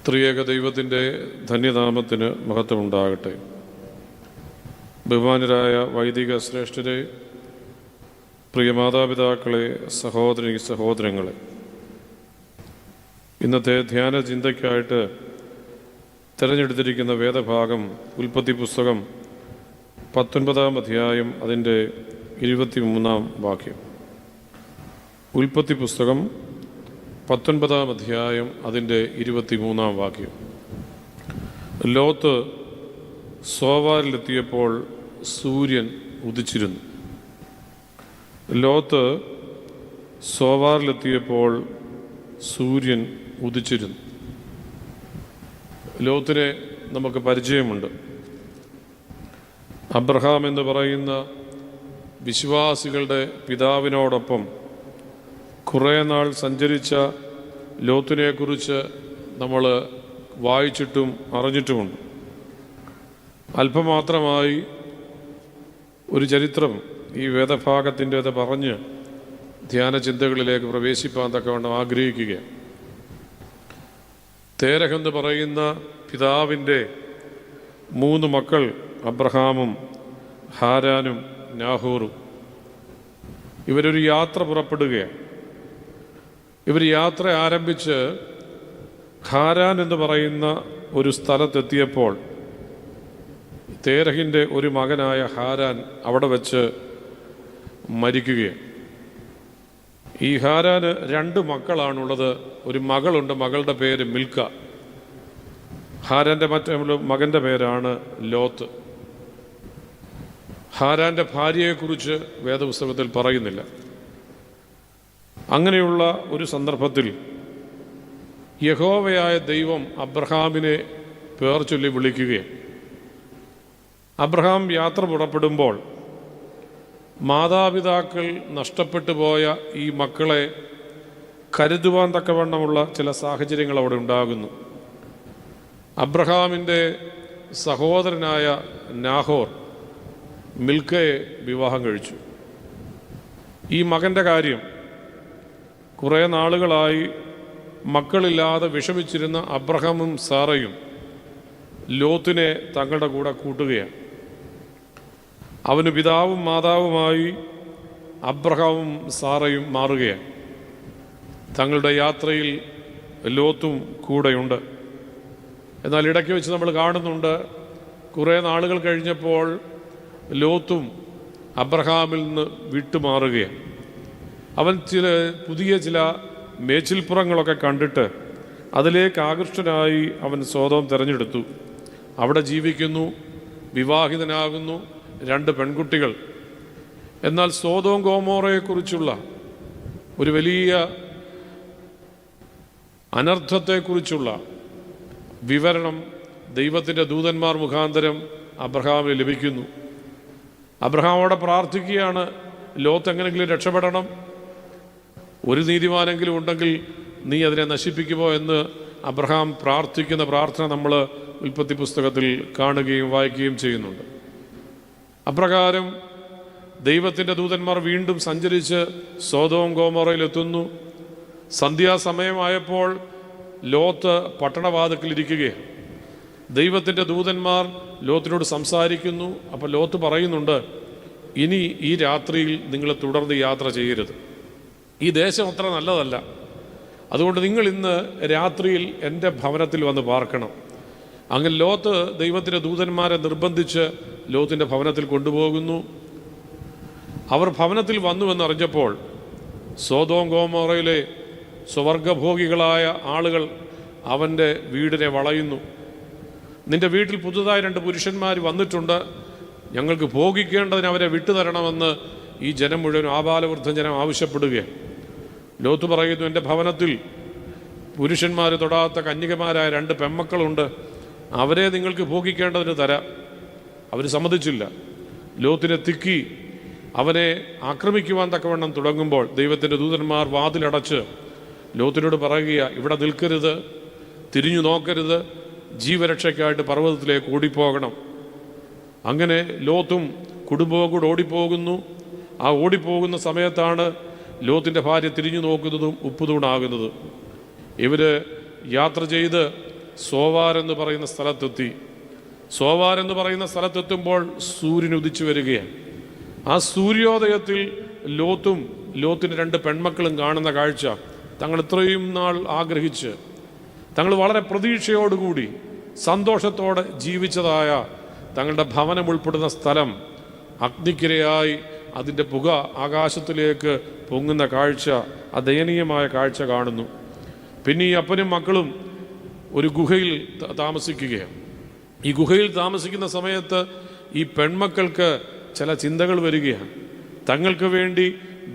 ത്രിയേക ദൈവത്തിൻ്റെ ധന്യനാമത്തിന് മഹത്വമുണ്ടാകട്ടെ. ബഹുമാനരായ വൈദിക ശ്രേഷ്ഠരെ, പ്രിയ മാതാപിതാക്കളെ, സഹോദരങ്ങളെ, ഇന്നത്തെ ധ്യാന ചിന്തയ്ക്കായിട്ട് തിരഞ്ഞെടുത്തിരിക്കുന്ന വേദഭാഗം ഉൽപ്പത്തി പുസ്തകം 19-ാം അധ്യായം അതിൻ്റെ 23-ാം വാക്യം. ഉൽപ്പത്തി പുസ്തകം 19-ാം അധ്യായം അതിൻ്റെ 23-ാം വാക്യം. ലോത്ത് സോവാറിലെത്തിയപ്പോൾ സൂര്യൻ ഉദിച്ചിരുന്നു. ലോത്ത് സോവാറിലെത്തിയപ്പോൾ സൂര്യൻ ഉദിച്ചിരുന്നു. ലോത്തിനെ നമുക്ക് പരിചയമുണ്ട്. അബ്രഹാം എന്ന് പറയുന്ന വിശ്വാസികളുടെ പിതാവിനോടൊപ്പം കുറേ നാൾ സഞ്ചരിച്ച ലോത്തിനെക്കുറിച്ച് നമ്മൾ വായിച്ചിട്ടും അറിഞ്ഞിട്ടുമുണ്ട്. അല്പമാത്രമായി ഒരു ചരിത്രം ഈ വേദഭാഗത്തിൻ്റേത് പറഞ്ഞ് ധ്യാന ചിന്തകളിലേക്ക് പ്രവേശിപ്പാൻ തക്കവണ്ണം ആഗ്രഹിക്കുകയാണ്. തേരഹ് എന്ന് പറയുന്ന പിതാവിൻ്റെ 3 മക്കൾ അബ്രഹാമും ഹാരാനും നാഹോറും. ഇവരൊരു യാത്ര പുറപ്പെടുകയാണ്. ഇവർ യാത്ര ആരംഭിച്ച് ഹാരാൻ എന്ന് പറയുന്ന ഒരു സ്ഥലത്തെത്തിയപ്പോൾ തേരഹിൻ്റെ ഒരു മകനായ ഹാരാൻ അവിടെ വെച്ച് മരിക്കുകയാണ്. ഈ ഹാരാന് 2 മക്കളാണുള്ളത്. ഒരു മകളുണ്ട്, മകളുടെ പേര് മിൽക്ക. ഹാരാൻ്റെ മറ്റേ മകൻ്റെ പേരാണ് ലോത്ത്. ഹാരാൻ്റെ ഭാര്യയെക്കുറിച്ച് വേദപുസ്തകത്തിൽ പറയുന്നില്ല. അങ്ങനെയുള്ള ഒരു സന്ദർഭത്തിൽ യഹോവയായ ദൈവം അബ്രഹാമിനെ പേർ ചൊല്ലി വിളിക്കുകയാണ്. അബ്രഹാം യാത്ര പുറപ്പെടുമ്പോൾ മാതാപിതാക്കൾ നഷ്ടപ്പെട്ടു പോയ ഈ മക്കളെ കരുതുവാൻ തക്കവണ്ണമുള്ള ചില സാഹചര്യങ്ങൾ അവിടെ ഉണ്ടാകുന്നു. അബ്രഹാമിൻ്റെ സഹോദരനായ നാഹോർ മിൽക്കയെ വിവാഹം കഴിച്ചു. ഈ മകൻ്റെ കാര്യം കുറേ നാളുകളായി മക്കളില്ലാതെ വിഷമിച്ചിരുന്ന അബ്രഹാമും സാറയും ലോത്തിനെ തങ്ങളുടെ കൂടെ കൂട്ടുകയാണ്. അവന് പിതാവും മാതാവുമായി അബ്രഹാമും സാറയും മാറുകയാണ്. തങ്ങളുടെ യാത്രയിൽ ലോത്തും കൂടെയുണ്ട്. എന്നാൽ ഇടയ്ക്ക് വെച്ച് നമ്മൾ കാണുന്നുണ്ട്, കുറേ നാളുകൾ കഴിഞ്ഞപ്പോൾ ലോത്തും അബ്രഹാമിൽ നിന്ന് വിട്ടുമാറുകയാണ്. അവൻ പുതിയ ചില മേച്ചിൽപ്പുറങ്ങളൊക്കെ കണ്ടിട്ട് അതിലേക്ക് ആകൃഷ്ടനായി അവൻ സോദോം തിരഞ്ഞെടുത്തു. അവിടെ ജീവിക്കുന്നു, വിവാഹിതനാകുന്നു, 2 പെൺകുട്ടികൾ. എന്നാൽ സോദോം ഗോമോറയെക്കുറിച്ചുള്ള ഒരു വലിയ അനർത്ഥത്തെക്കുറിച്ചുള്ള വിവരണം ദൈവത്തിൻ്റെ ദൂതന്മാർ മുഖാന്തരം അബ്രഹാമിന് ലഭിക്കുന്നു. അബ്രഹാം അവിടെ പ്രാർത്ഥിക്കുകയാണ്, ലോത്ത് എങ്ങനെയെങ്കിലും രക്ഷപ്പെടണം, ഒരു നീതിമാനെങ്കിലും ഉണ്ടെങ്കിൽ നീ അതിനെ നശിപ്പിക്കുമോ എന്ന് അബ്രഹാം പ്രാർത്ഥിക്കുന്ന പ്രാർത്ഥന നമ്മൾ ഉൽപ്പത്തി പുസ്തകത്തിൽ കാണുകയും വായിക്കുകയും ചെയ്യുന്നുണ്ട്. അപ്രകാരം ദൈവത്തിൻ്റെ ദൂതന്മാർ വീണ്ടും സഞ്ചരിച്ച് സോദോം ഗോമോറയിലെത്തുന്നു. സന്ധ്യാസമയമായപ്പോൾ ലോത്ത് പട്ടണവാതിക്കലിരിക്കുകയാണ്. ദൈവത്തിൻ്റെ ദൂതന്മാർ ലോത്തിനോട് സംസാരിക്കുന്നു. അപ്പോൾ ലോത്ത് പറയുന്നുണ്ട്, ഇനി ഈ രാത്രിയിൽ നിങ്ങൾ തുടർന്ന് യാത്ര ചെയ്യരുത്. ഈ ദേശം അത്ര നല്ലതല്ല. അതുകൊണ്ട് നിങ്ങൾ ഇന്ന് രാത്രിയിൽ എൻ്റെ ഭവനത്തിൽ വന്ന് പാർക്കണം. അങ്ങനെ ലോത്ത് ദൈവത്തിൻ്റെ ദൂതന്മാരെ നിർബന്ധിച്ച് ലോത്തിൻ്റെ ഭവനത്തിൽ കൊണ്ടുപോകുന്നു. അവർ ഭവനത്തിൽ വന്നുവെന്നറിഞ്ഞപ്പോൾ സോദോം ഗോമോറയിലെ സ്വർഗഭോഗികളായ ആളുകൾ അവൻ്റെ വീടിനെ വളയുന്നു. നിൻ്റെ വീട്ടിൽ പുതുതായി 2 പുരുഷന്മാർ വന്നിട്ടുണ്ട്, ഞങ്ങൾക്ക് ഭോഗിക്കേണ്ടതിന് അവരെ വിട്ടുതരണമെന്ന് ഈ ജനം മുഴുവൻ ആബാലവൃദ്ധ ജനം ആവശ്യപ്പെടുകയാണ്. ലോത്ത് പറയുന്നു, എൻ്റെ ഭവനത്തിൽ പുരുഷന്മാർ തൊടാത്ത കന്യകമാരായ 2 പെൺമക്കളുണ്ട്, അവരെ നിങ്ങൾക്ക് ഭോഗിക്കേണ്ടതിന് തരാം. അവർ സമ്മതിച്ചില്ല. ലോത്തിനെ തിക്കി അവനെ ആക്രമിക്കുവാൻ തക്കവണ്ണം തുടങ്ങുമ്പോൾ ദൈവത്തിൻ്റെ ദൂതന്മാർ വാതിലടച്ച് ലോത്തിനോട് പറയുക, ഇവിടെ നിൽക്കരുത്, തിരിഞ്ഞു നോക്കരുത്, ജീവരക്ഷയ്ക്കായിട്ട് പർവ്വതത്തിലേക്ക് ഓടിപ്പോകണം. അങ്ങനെ ലോത്തും കുടുംബവും കൂടെ ഓടിപ്പോകുന്നു. ആ ഓടിപ്പോകുന്ന സമയത്താണ് ലോത്തിൻ്റെ ഭാര്യ തിരിഞ്ഞു നോക്കുന്നതും ഉപ്പുതൂണാകുന്നതും. ഇവർ യാത്ര ചെയ്ത് സോവാർ എന്ന് പറയുന്ന സ്ഥലത്തെത്തി. സോവാർ എന്ന് പറയുന്ന സ്ഥലത്തെത്തുമ്പോൾ സൂര്യൻ ഉദിച്ചു വരികയാണ്. ആ സൂര്യോദയത്തിൽ ലോത്തിന്റെ 2 പെൺമക്കളും കാണുന്ന കാഴ്ച, തങ്ങൾ ഇത്രയും നാൾ ആഗ്രഹിച്ച്, തങ്ങൾ വളരെ പ്രതീക്ഷയോടുകൂടി സന്തോഷത്തോടെ ജീവിച്ചതായ തങ്ങളുടെ ഭവനം ഉൾപ്പെടുന്ന സ്ഥലം അഗ്നിക്കിരയായി അതിൻ്റെ പുക ആകാശത്തിലേക്ക് പൊങ്ങുന്ന കാഴ്ച, ആ ദയനീയമായ കാഴ്ച കാണുന്നു. പിന്നെ ഈ അപ്പനും മക്കളും ഒരു ഗുഹയിൽ താമസിക്കുകയാണ്. ഈ ഗുഹയിൽ താമസിക്കുന്ന സമയത്ത് ഈ പെൺമക്കൾക്ക് ചില ചിന്തകൾ വരികയാണ്. തങ്ങൾക്ക് വേണ്ടി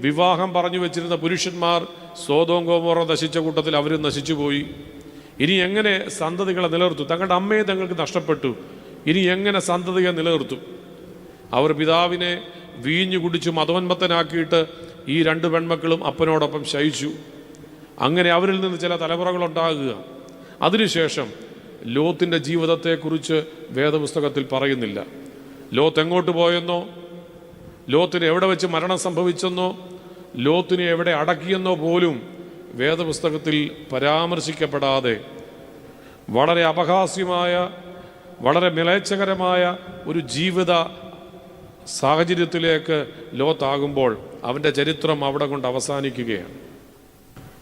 വിവാഹം പറഞ്ഞു വെച്ചിരുന്ന പുരുഷന്മാർ സോദോം ഗോമോറ നശിച്ച കൂട്ടത്തിൽ അവരും നശിച്ചുപോയി. ഇനി എങ്ങനെ സന്തതികളെ നിലനിർത്തും? തങ്ങളുടെ അമ്മയെ തങ്ങൾക്ക് നഷ്ടപ്പെട്ടു. ഇനി എങ്ങനെ സന്തതിയെ നിലനിർത്തും? അവർ പിതാവിനെ വീഞ്ഞു കുടിച്ചു മതോന്മത്തനാക്കിയിട്ട് ഈ 2 പെൺമക്കളും അപ്പനോടൊപ്പം ശയിച്ചു. അങ്ങനെ അവരിൽ നിന്ന് ചില തലമുറകളുണ്ടാകുക. അതിനുശേഷം ലോത്തിൻ്റെ ജീവിതത്തെക്കുറിച്ച് വേദപുസ്തകത്തിൽ പറയുന്നില്ല. ലോത്ത് എങ്ങോട്ട് പോയെന്നോ, ലോത്തിന് എവിടെ വെച്ച് മരണം സംഭവിച്ചെന്നോ, ലോത്തിനെ എവിടെ അടക്കിയെന്നോ പോലും വേദപുസ്തകത്തിൽ പരാമർശിക്കപ്പെടാതെ വളരെ അപഹാസ്യമായ, വളരെ മിലേച്ഛകരമായ ഒരു ജീവിത സാഹചര്യത്തിലേക്ക് ലോത്താകുമ്പോൾ അവൻ്റെ ചരിത്രം അവിടെ കൊണ്ട് അവസാനിക്കുകയാണ്.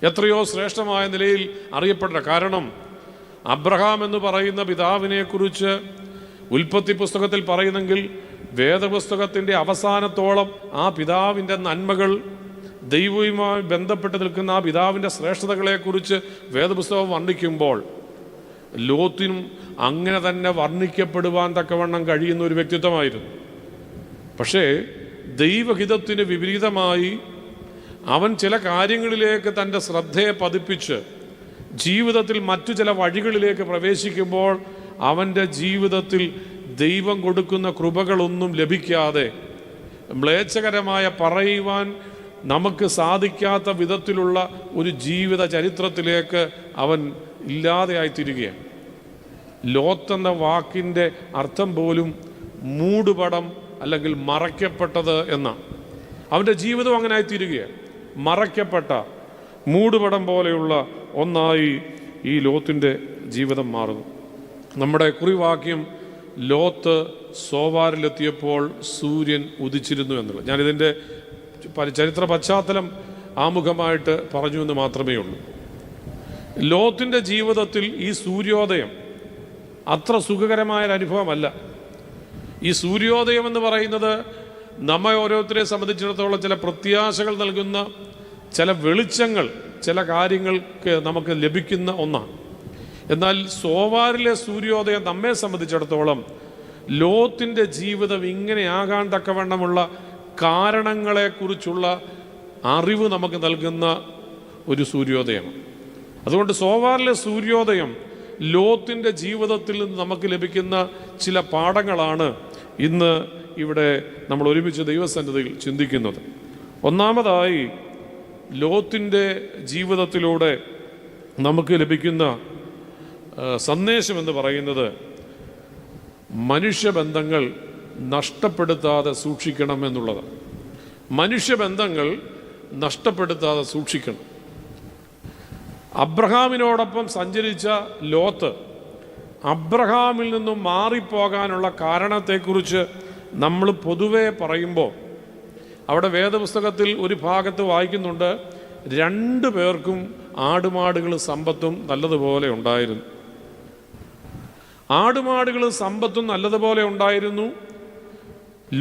എത്രയോ ശ്രേഷ്ഠമായ നിലയിൽ അറിയപ്പെട്ട, കാരണം അബ്രഹാം എന്ന് പറയുന്ന പിതാവിനെക്കുറിച്ച് ഉൽപ്പത്തി പുസ്തകത്തിൽ പറയുന്നെങ്കിൽ വേദപുസ്തകത്തിൻ്റെ അവസാനത്തോളം ആ പിതാവിൻ്റെ നന്മകൾ, ദൈവവുമായി ബന്ധപ്പെട്ട് നിൽക്കുന്ന ആ പിതാവിൻ്റെ ശ്രേഷ്ഠതകളെക്കുറിച്ച് വേദപുസ്തകം വർണ്ണിക്കുമ്പോൾ ലോത്തിനും അങ്ങനെ തന്നെ വർണ്ണിക്കപ്പെടുവാൻ തക്കവണ്ണം കഴിയുന്ന ഒരു വ്യക്തിത്വമായിരുന്നു. പക്ഷേ ദൈവഹിതത്തിന് വിപരീതമായി അവൻ ചില കാര്യങ്ങളിലേക്ക് തൻ്റെ ശ്രദ്ധയെ പതിപ്പിച്ച് ജീവിതത്തിൽ മറ്റു ചില വഴികളിലേക്ക് പ്രവേശിക്കുമ്പോൾ അവൻ്റെ ജീവിതത്തിൽ ദൈവം കൊടുക്കുന്ന കൃപകളൊന്നും ലഭിക്കാതെ മ്ലേച്ഛകരമായ, പറയുവാൻ നമുക്ക് സാധിക്കാത്ത വിധത്തിലുള്ള ഒരു ജീവിത ചരിത്രത്തിലേക്ക് അവൻ ഇല്ലാതെയായിത്തീരുകയാണ്. ലോത്തെന്ന വാക്കിൻ്റെ അർത്ഥം പോലും മൂടുപടം അല്ലെങ്കിൽ മറയ്ക്കപ്പെട്ടത് എന്നാണ്. അവൻ്റെ ജീവിതം അങ്ങനെ ആയിത്തീരുകയാണ്. മറയ്ക്കപ്പെട്ട മൂടുപടം പോലെയുള്ള ഒന്നായി ഈ ലോത്തിൻ്റെ ജീവിതം മാറുന്നു. നമ്മുടെ കുറിവാക്യം ലോത്ത് സോവാറിലെത്തിയപ്പോൾ സൂര്യൻ ഉദിച്ചിരുന്നു എന്നുള്ളത്. ഞാനിതിൻ്റെ ചരിത്ര പശ്ചാത്തലം ആമുഖമായിട്ട് പറഞ്ഞു എന്ന് മാത്രമേ ഉള്ളൂ. ലോത്തിൻ്റെ ജീവിതത്തിൽ ഈ സൂര്യോദയം അത്ര സുഖകരമായൊരനുഭവമല്ല. ഈ സൂര്യോദയം എന്ന് പറയുന്നത് നമ്മെ ഓരോരുത്തരെ സംബന്ധിച്ചിടത്തോളം ചില പ്രത്യാശകൾ നൽകുന്ന, ചില വെളിച്ചങ്ങൾ, ചില കാര്യങ്ങൾക്ക് നമുക്ക് ലഭിക്കുന്ന ഒന്നാണ്. എന്നാൽ സോവാറിലെ സൂര്യോദയം നമ്മെ സംബന്ധിച്ചിടത്തോളം ലോത്തിൻ്റെ ജീവിതം ഇങ്ങനെയാകാൻ തക്കവണ്ണമുള്ള കാരണങ്ങളെക്കുറിച്ചുള്ള അറിവ് നമുക്ക് നൽകുന്ന ഒരു സൂര്യോദയമാണ്. അതുകൊണ്ട് സോവാറിലെ സൂര്യോദയം ലോത്തിൻ്റെ ജീവിതത്തിൽ നിന്ന് നമുക്ക് ലഭിക്കുന്ന ചില പാഠങ്ങളാണ് ഇന്ന് ഇവിടെ നമ്മൾ ഒരുമിച്ച് ദൈവസന്നിധിയിൽ ചിന്തിക്കുന്നത്. ഒന്നാമതായി ലോത്തിൻ്റെ ജീവിതത്തിലൂടെ നമുക്ക് ലഭിക്കുന്ന സന്ദേശം എന്ന് പറയുന്നത് മനുഷ്യബന്ധങ്ങൾ നഷ്ടപ്പെടുത്താതെ സൂക്ഷിക്കണം എന്നുള്ളതാണ്. മനുഷ്യബന്ധങ്ങൾ നഷ്ടപ്പെടുത്താതെ സൂക്ഷിക്കണം. അബ്രഹാമിനോടൊപ്പം സഞ്ചരിച്ച ലോത്ത് അബ്രഹാമിൽ നിന്നും മാറിപ്പോകാനുള്ള കാരണത്തെക്കുറിച്ച് നമ്മൾ പൊതുവെ പറയുമ്പോൾ അവിടെ വേദപുസ്തകത്തിൽ ഒരു ഭാഗത്ത് വായിക്കുന്നുണ്ട്, 2 പേർക്കും ആടുമാടുകളും സമ്പത്തും നല്ലതുപോലെ ഉണ്ടായിരുന്നു. ആടുമാടുകളും സമ്പത്തും നല്ലതുപോലെ ഉണ്ടായിരുന്നു.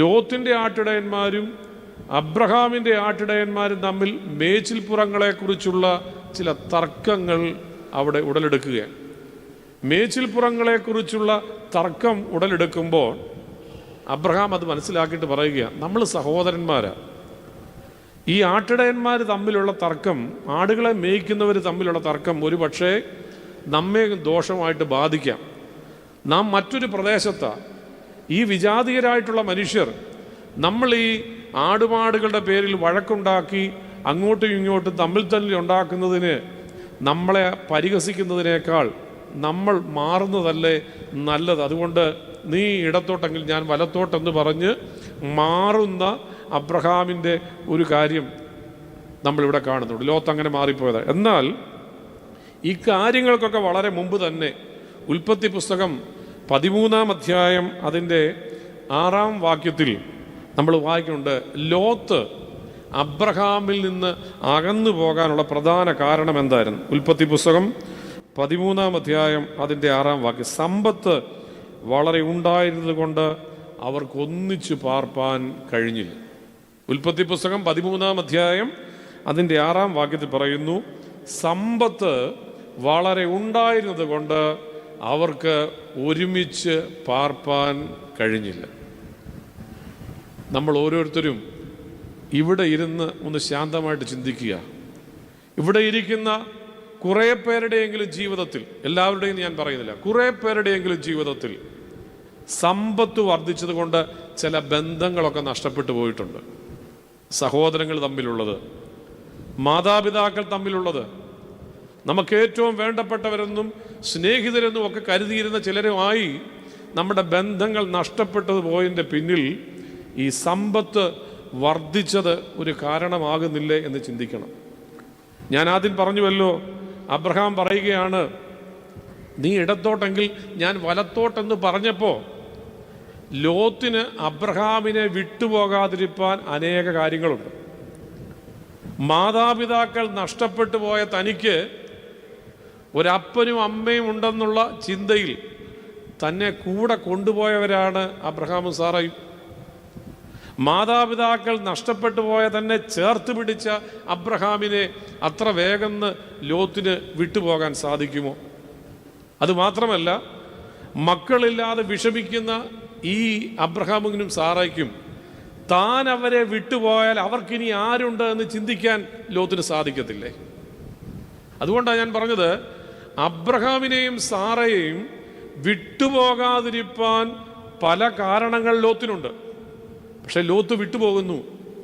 ലോത്തിൻ്റെ ആട്ടിടയന്മാരും അബ്രഹാമിൻ്റെ ആട്ടിടയന്മാരും തമ്മിൽ മേച്ചിൽപ്പുറങ്ങളെക്കുറിച്ചുള്ള ചില തർക്കങ്ങൾ അവിടെ ഉടലെടുക്കുകയാണ്. മേച്ചിൽപ്പുറങ്ങളെക്കുറിച്ചുള്ള തർക്കം ഉടലെടുക്കുമ്പോൾ അബ്രഹാം അത് മനസ്സിലാക്കിയിട്ട് പറയുകയാണ്, നമ്മൾ സഹോദരന്മാരാണ്. ഈ ആട്ടിടയന്മാർ തമ്മിലുള്ള തർക്കം, ആടുകളെ മേയ്ക്കുന്നവർ തമ്മിലുള്ള തർക്കം ഒരു പക്ഷേ നമ്മെ ദോഷമായിട്ട് ബാധിക്കാം. നാം മറ്റൊരു പ്രദേശത്താണ്. ഈ വിജാതീയരായിട്ടുള്ള മനുഷ്യർ നമ്മൾ ഈ ആടുമാടുകളുടെ പേരിൽ വഴക്കുണ്ടാക്കി അങ്ങോട്ടും ഇങ്ങോട്ടും തമ്മിൽ ഉണ്ടാക്കുന്നതിന്, നമ്മളെ പരിഹസിക്കുന്നതിനേക്കാൾ നമ്മൾ മാറുന്നതല്ലേ നല്ലത്. അതുകൊണ്ട് നീ ഇടത്തോട്ടെങ്കിൽ ഞാൻ വലത്തോട്ടെന്ന് പറഞ്ഞ് മാറുന്ന അബ്രഹാമിൻ്റെ ഒരു കാര്യം നമ്മളിവിടെ കാണുന്നുണ്ട്. ലോത്ത് അങ്ങനെ മാറിപ്പോയത്. എന്നാൽ ഈ കാര്യങ്ങൾക്കൊക്കെ വളരെ മുമ്പ് തന്നെ ഉൽപ്പത്തി പുസ്തകം 13-ാം അധ്യായം അതിൻ്റെ 6-ാം വാക്യത്തിൽ നമ്മൾ വായിക്കുന്നുണ്ട്, ലോത്ത് അബ്രഹാമിൽ നിന്ന് അകന്നു പോകാനുള്ള പ്രധാന കാരണം എന്തായിരുന്നു? ഉൽപ്പത്തി പുസ്തകം 13-ാം അധ്യായം അതിൻ്റെ 6-ാം വാക്യം, സമ്പത്ത് വളരെ ഉണ്ടായിരുന്നത് കൊണ്ട് അവർക്കൊന്നിച്ചു പാർപ്പാൻ കഴിഞ്ഞില്ല. ഉൽപ്പത്തി പുസ്തകം 13-ാം അധ്യായം അതിൻ്റെ 6-ാം വാക്യത്തിൽ പറയുന്നു, സമ്പത്ത് വളരെ ഉണ്ടായിരുന്നത് കൊണ്ട് അവർക്ക് ഒരുമിച്ച് പാർപ്പാൻ കഴിഞ്ഞില്ല. നമ്മൾ ഓരോരുത്തരും ഇവിടെ ഇരുന്ന് ഒന്ന് ശാന്തമായിട്ട് ചിന്തിക്കുക. ഇവിടെ ഇരിക്കുന്ന കുറേ പേരുടെയെങ്കിലും ജീവിതത്തിൽ, എല്ലാവരുടെയും ഞാൻ പറയുന്നില്ല, കുറേ പേരുടെയെങ്കിലും ജീവിതത്തിൽ സമ്പത്ത് വർദ്ധിച്ചത് കൊണ്ട് ചില ബന്ധങ്ങളൊക്കെ നഷ്ടപ്പെട്ടു പോയിട്ടുണ്ട്. സഹോദരങ്ങൾ തമ്മിലുള്ളത്, മാതാപിതാക്കൾ തമ്മിലുള്ളത്, നമുക്ക് ഏറ്റവും വേണ്ടപ്പെട്ടവരെന്നും സ്നേഹിതരെന്നും ഒക്കെ കരുതിയിരുന്ന ചിലരുമായി നമ്മുടെ ബന്ധങ്ങൾ നഷ്ടപ്പെട്ടത് പോയതിൻ്റെ പിന്നിൽ ഈ സമ്പത്ത് വർദ്ധിച്ചത് ഒരു കാരണമാകുന്നില്ലേ എന്ന് ചിന്തിക്കണം. ഞാൻ ആദ്യം പറഞ്ഞുവല്ലോ, അബ്രഹാം പറയുകയാണ്, നീ ഇടത്തോട്ടെങ്കിൽ ഞാൻ വലത്തോട്ടെന്ന് പറഞ്ഞപ്പോൾ ലോത്തിന് അബ്രഹാമിനെ വിട്ടുപോകാതിരിക്കാൻ അനേക കാര്യങ്ങളുണ്ട്. മാതാപിതാക്കൾ നഷ്ടപ്പെട്ടു പോയ തനിക്ക് ഒരപ്പനും അമ്മയും ഉണ്ടെന്നുള്ള ചിന്തയിൽ തന്നെ കൂടെ കൊണ്ടുപോയവരാണ് അബ്രഹാമും സാറയും. മാതാപിതാക്കൾ നഷ്ടപ്പെട്ടു പോയ തന്നെ ചേർത്ത് പിടിച്ച അബ്രഹാമിനെ അത്ര വേഗം ലോത്തിന് വിട്ടുപോകാൻ സാധിക്കുമോ? അതുമാത്രമല്ല, മക്കളില്ലാതെ വിഷമിക്കുന്ന ഈ അബ്രഹാമിനും സാറയ്ക്കും താൻ അവരെ വിട്ടുപോയാൽ അവർക്കിനി ആരുണ്ട് എന്ന് ചിന്തിക്കാൻ ലോത്തിന് സാധിക്കത്തില്ലേ? അതുകൊണ്ടാണ് ഞാൻ പറഞ്ഞത്, അബ്രഹാമിനെയും സാറയെയും വിട്ടുപോകാതിരിക്കാൻ പല കാരണങ്ങൾ ലോത്തിനുണ്ട്. പക്ഷെ ലോത്ത് വിട്ടുപോകുന്നു.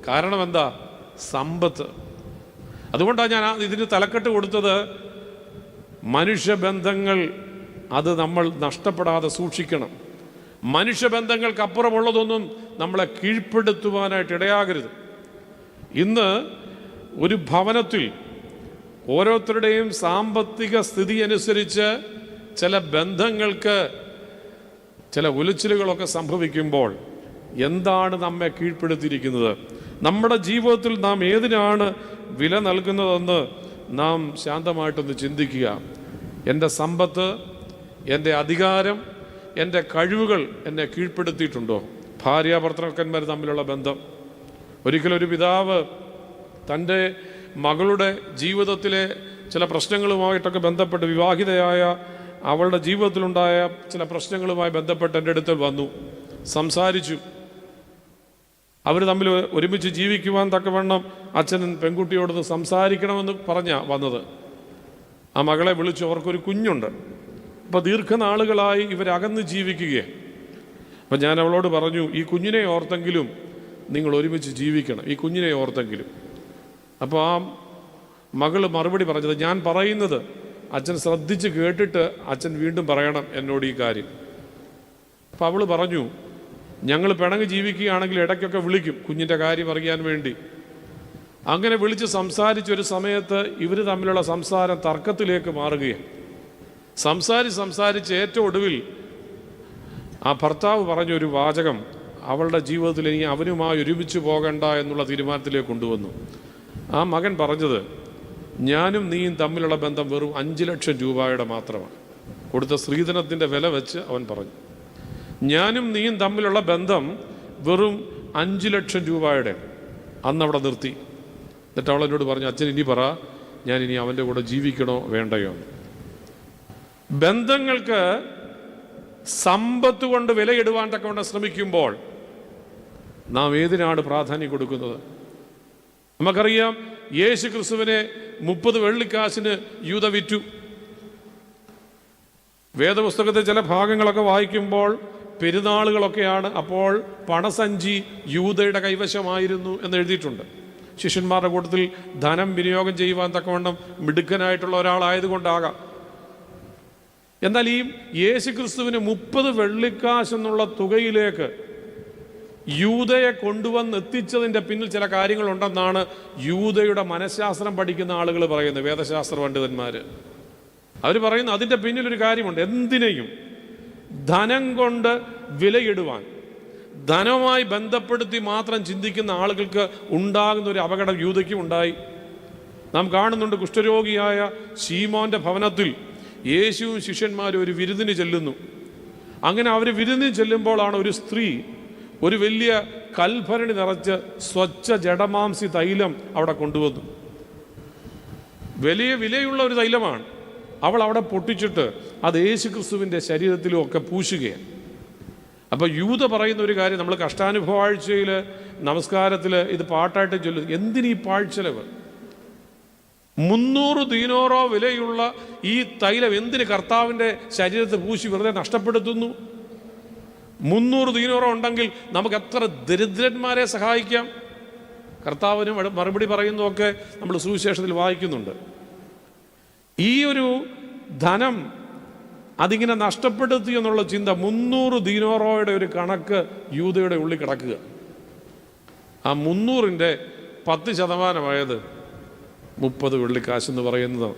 കാരണം എന്താ? സമ്പത്ത്. അതുകൊണ്ടാണ് ഞാൻ ഇതിന് തലക്കെട്ട് കൊടുത്തത്, മനുഷ്യബന്ധങ്ങൾ അത് നമ്മൾ നഷ്ടപ്പെടാതെ സൂക്ഷിക്കണം. മനുഷ്യബന്ധങ്ങൾക്കപ്പുറമുള്ളതൊന്നും നമ്മളെ കീഴ്പ്പെടുത്തുവാനായിട്ട് ഇടയാകരുത്. ഇന്ന് ഒരു ഭവനത്തിൽ ഓരോരുത്തരുടെയും സാമ്പത്തിക സ്ഥിതി അനുസരിച്ച് ചില ബന്ധങ്ങൾക്ക് ചില ഉലച്ചിലുകളൊക്കെ സംഭവിക്കുമ്പോൾ എന്താണ് നമ്മെ കീഴ്പ്പെടുത്തിയിരിക്കുന്നത്? നമ്മുടെ ജീവിതത്തിൽ നാം ഏതിനാണ് വില നൽകുന്നതെന്ന് നാം ശാന്തമായിട്ടൊന്ന് ചിന്തിക്കുക. എൻ്റെ സമ്പത്ത്, എൻ്റെ അധികാരം, എൻ്റെ കഴിവുകൾ എന്നെ കീഴ്പ്പെടുത്തിയിട്ടുണ്ടോ? ഭാര്യാഭർത്താക്കന്മാർ തമ്മിലുള്ള ബന്ധം. ഒരിക്കലൊരു പിതാവ് തൻ്റെ മകളുടെ ജീവിതത്തിലെ ചില പ്രശ്നങ്ങളുമായിട്ടൊക്കെ ബന്ധപ്പെട്ട്, വിവാഹിതയായ അവളുടെ ജീവിതത്തിലുണ്ടായ ചില പ്രശ്നങ്ങളുമായി ബന്ധപ്പെട്ട് എൻ്റെ അടുത്ത് വന്നു, സംസാരിച്ചു. അവർ തമ്മിൽ ഒരുമിച്ച് ജീവിക്കുവാൻ തക്കവണ്ണം അച്ഛൻ പെൺകുട്ടിയോടൊന്ന് സംസാരിക്കണമെന്ന് വന്നത്. ആ മകളെ വിളിച്ചു. അവർക്കൊരു കുഞ്ഞുണ്ട്. അപ്പോൾ ദീർഘനാളുകളായി ഇവരകന്ന് ജീവിക്കുകയാണ്. അപ്പം ഞാൻ അവളോട് പറഞ്ഞു, ഈ കുഞ്ഞിനെ ഓർത്തെങ്കിലും നിങ്ങൾ ഒരുമിച്ച് ജീവിക്കണം, ഈ കുഞ്ഞിനെ ഓർത്തെങ്കിലും. അപ്പോൾ ആ മകള് മറുപടി പറഞ്ഞത്, ഞാൻ പറയുന്നത് അച്ഛൻ ശ്രദ്ധിച്ച് കേട്ടിട്ട് അച്ഛൻ വീണ്ടും പറയണം എന്നോട് ഈ കാര്യം. അപ്പോൾ അവൾ പറഞ്ഞു, ഞങ്ങൾ പിണങ്ങി ജീവിക്കുകയാണെങ്കിൽ ഇടയ്ക്കൊക്കെ വിളിക്കും കുഞ്ഞിൻ്റെ കാര്യം അറിയാൻ വേണ്ടി. അങ്ങനെ വിളിച്ച് സംസാരിച്ചൊരു സമയത്ത് ഇവർ തമ്മിലുള്ള സംസാരം തർക്കത്തിലേക്ക് മാറുകയാണ്. സംസാരിച്ച് ഏറ്റവും ഒടുവിൽ ആ ഭർത്താവ് പറഞ്ഞൊരു വാചകം അവളുടെ ജീവിതത്തിൽ ഇനി അവനുമായി ഒരുമിച്ച് പോകണ്ട എന്നുള്ള തീരുമാനത്തിലേക്ക് കൊണ്ടുവന്നു. ആ മകൻ പറഞ്ഞത്, ഞാനും നീയും തമ്മിലുള്ള ബന്ധം വെറും 5 ലക്ഷം രൂപയുടെ മാത്രമാണ്. കൊടുത്ത സ്ത്രീധനത്തിൻ്റെ വില വെച്ച് അവൻ പറഞ്ഞു, ഞാനും നീയും തമ്മിലുള്ള ബന്ധം വെറും 5 ലക്ഷം രൂപയുടെ. അന്നവിടെ നിർത്തി. എന്നിട്ട് അവൾ എന്നോട് പറഞ്ഞു, അച്ഛൻ ഇനി പറ, ഞാൻ ഇനി അവൻ്റെ കൂടെ ജീവിക്കണോ വേണ്ടയോ? ബന്ധങ്ങൾക്ക് സമ്പത്ത് കൊണ്ട് വിലയിടുവാൻ തക്കവണ്ണം ശ്രമിക്കുമ്പോൾ നാം ഏതിനാണ് പ്രാധാന്യം കൊടുക്കുന്നത്? നമുക്കറിയാം, യേശു ക്രിസ്തുവിനെ 30 വെള്ളിക്കാശിന് യൂദ വിറ്റു. വേദപുസ്തകത്തെ ചില ഭാഗങ്ങളൊക്കെ വായിക്കുമ്പോൾ പെരുന്നാളുകളൊക്കെയാണ്, അപ്പോൾ പണസഞ്ചി യൂദയുടെ കൈവശമായിരുന്നു എന്ന് എഴുതിയിട്ടുണ്ട്. ശിഷ്യന്മാരുടെ കൂട്ടത്തിൽ ധനം വിനിയോഗം ചെയ്യുവാൻ തക്കവണ്ണം മിടുക്കനായിട്ടുള്ള ഒരാളായതുകൊണ്ടാകാം. എന്നാൽ ഈ യേശു ക്രിസ്തുവിന് 30 വെള്ളിക്കാശ് എന്നുള്ള തുകയിലേക്ക് യൂദയെ കൊണ്ടുവന്നെത്തിച്ചതിൻ്റെ പിന്നിൽ ചില കാര്യങ്ങളുണ്ടെന്നാണ് യൂദയുടെ മനഃശാസ്ത്രം പഠിക്കുന്ന ആളുകൾ പറയുന്നത്, വേദശാസ്ത്ര പണ്ഡിതന്മാർ. അവർ പറയുന്നു അതിൻ്റെ പിന്നിലൊരു കാര്യമുണ്ട്. എന്തിനേയും ധനം കൊണ്ട് വിലയിടുവാൻ, ധനവുമായി ബന്ധപ്പെടുത്തി മാത്രം ചിന്തിക്കുന്ന ആളുകൾക്ക് ഉണ്ടാകുന്ന ഒരു അപകടം യൂദയ്ക്കും ഉണ്ടായി. നാം കാണുന്നുണ്ട്, കുഷ്ഠരോഗിയായ ശീമോൻ്റെ ഭവനത്തിൽ യേശുവും ശിഷ്യന്മാരും ഒരു വിരുന്നിന് ചെല്ലുന്നു. അങ്ങനെ അവർ വിരുന്നിന് ചെല്ലുമ്പോഴാണ് ഒരു സ്ത്രീ ഒരു വലിയ കൽഭരണി നിറച്ച് സ്വച്ഛ ജഡമാംസി തൈലം അവിടെ കൊണ്ടുവന്നു. വലിയ വിലയുള്ള ഒരു തൈലമാണ്. അവൾ അവിടെ പൊട്ടിച്ചിട്ട് അത് യേശു ക്രിസ്തുവിൻ്റെ ശരീരത്തിലും ഒക്കെ പൂശുകയാണ്. അപ്പോൾ യൂദ പറയുന്ന ഒരു കാര്യം, നമ്മൾ കഷ്ടാനുഭവ ആഴ്ചയിൽ നമസ്കാരത്തിൽ ഇത് പാട്ടായിട്ട് ചൊല്ലും. എന്തിനീ പാഴ്ചെലവ്? 300 ദീനാറോ വിലയുള്ള ഈ തൈലം എന്തിന് കർത്താവിൻ്റെ ശരീരത്തെ പൂശി വെറുതെ നഷ്ടപ്പെടുത്തുന്നു? 300 ദീനാറോ ഉണ്ടെങ്കിൽ നമുക്ക് എത്ര ദരിദ്രന്മാരെ സഹായിക്കാം. കർത്താവിന് മറുപടി പറയുന്നതൊക്കെ നമ്മൾ സുവിശേഷത്തിൽ വായിക്കുന്നുണ്ട്. ഈ ഒരു ധനം അതിങ്ങനെ നഷ്ടപ്പെടുത്തി എന്നുള്ള ചിന്ത, 300 ദീനാറോയുടെ ഒരു കണക്ക് ഉള്ളിൽ കിടക്കുക. ആ 300ൻ്റെ 10% 30 വെള്ളിക്കാശെന്ന് പറയുന്നത്.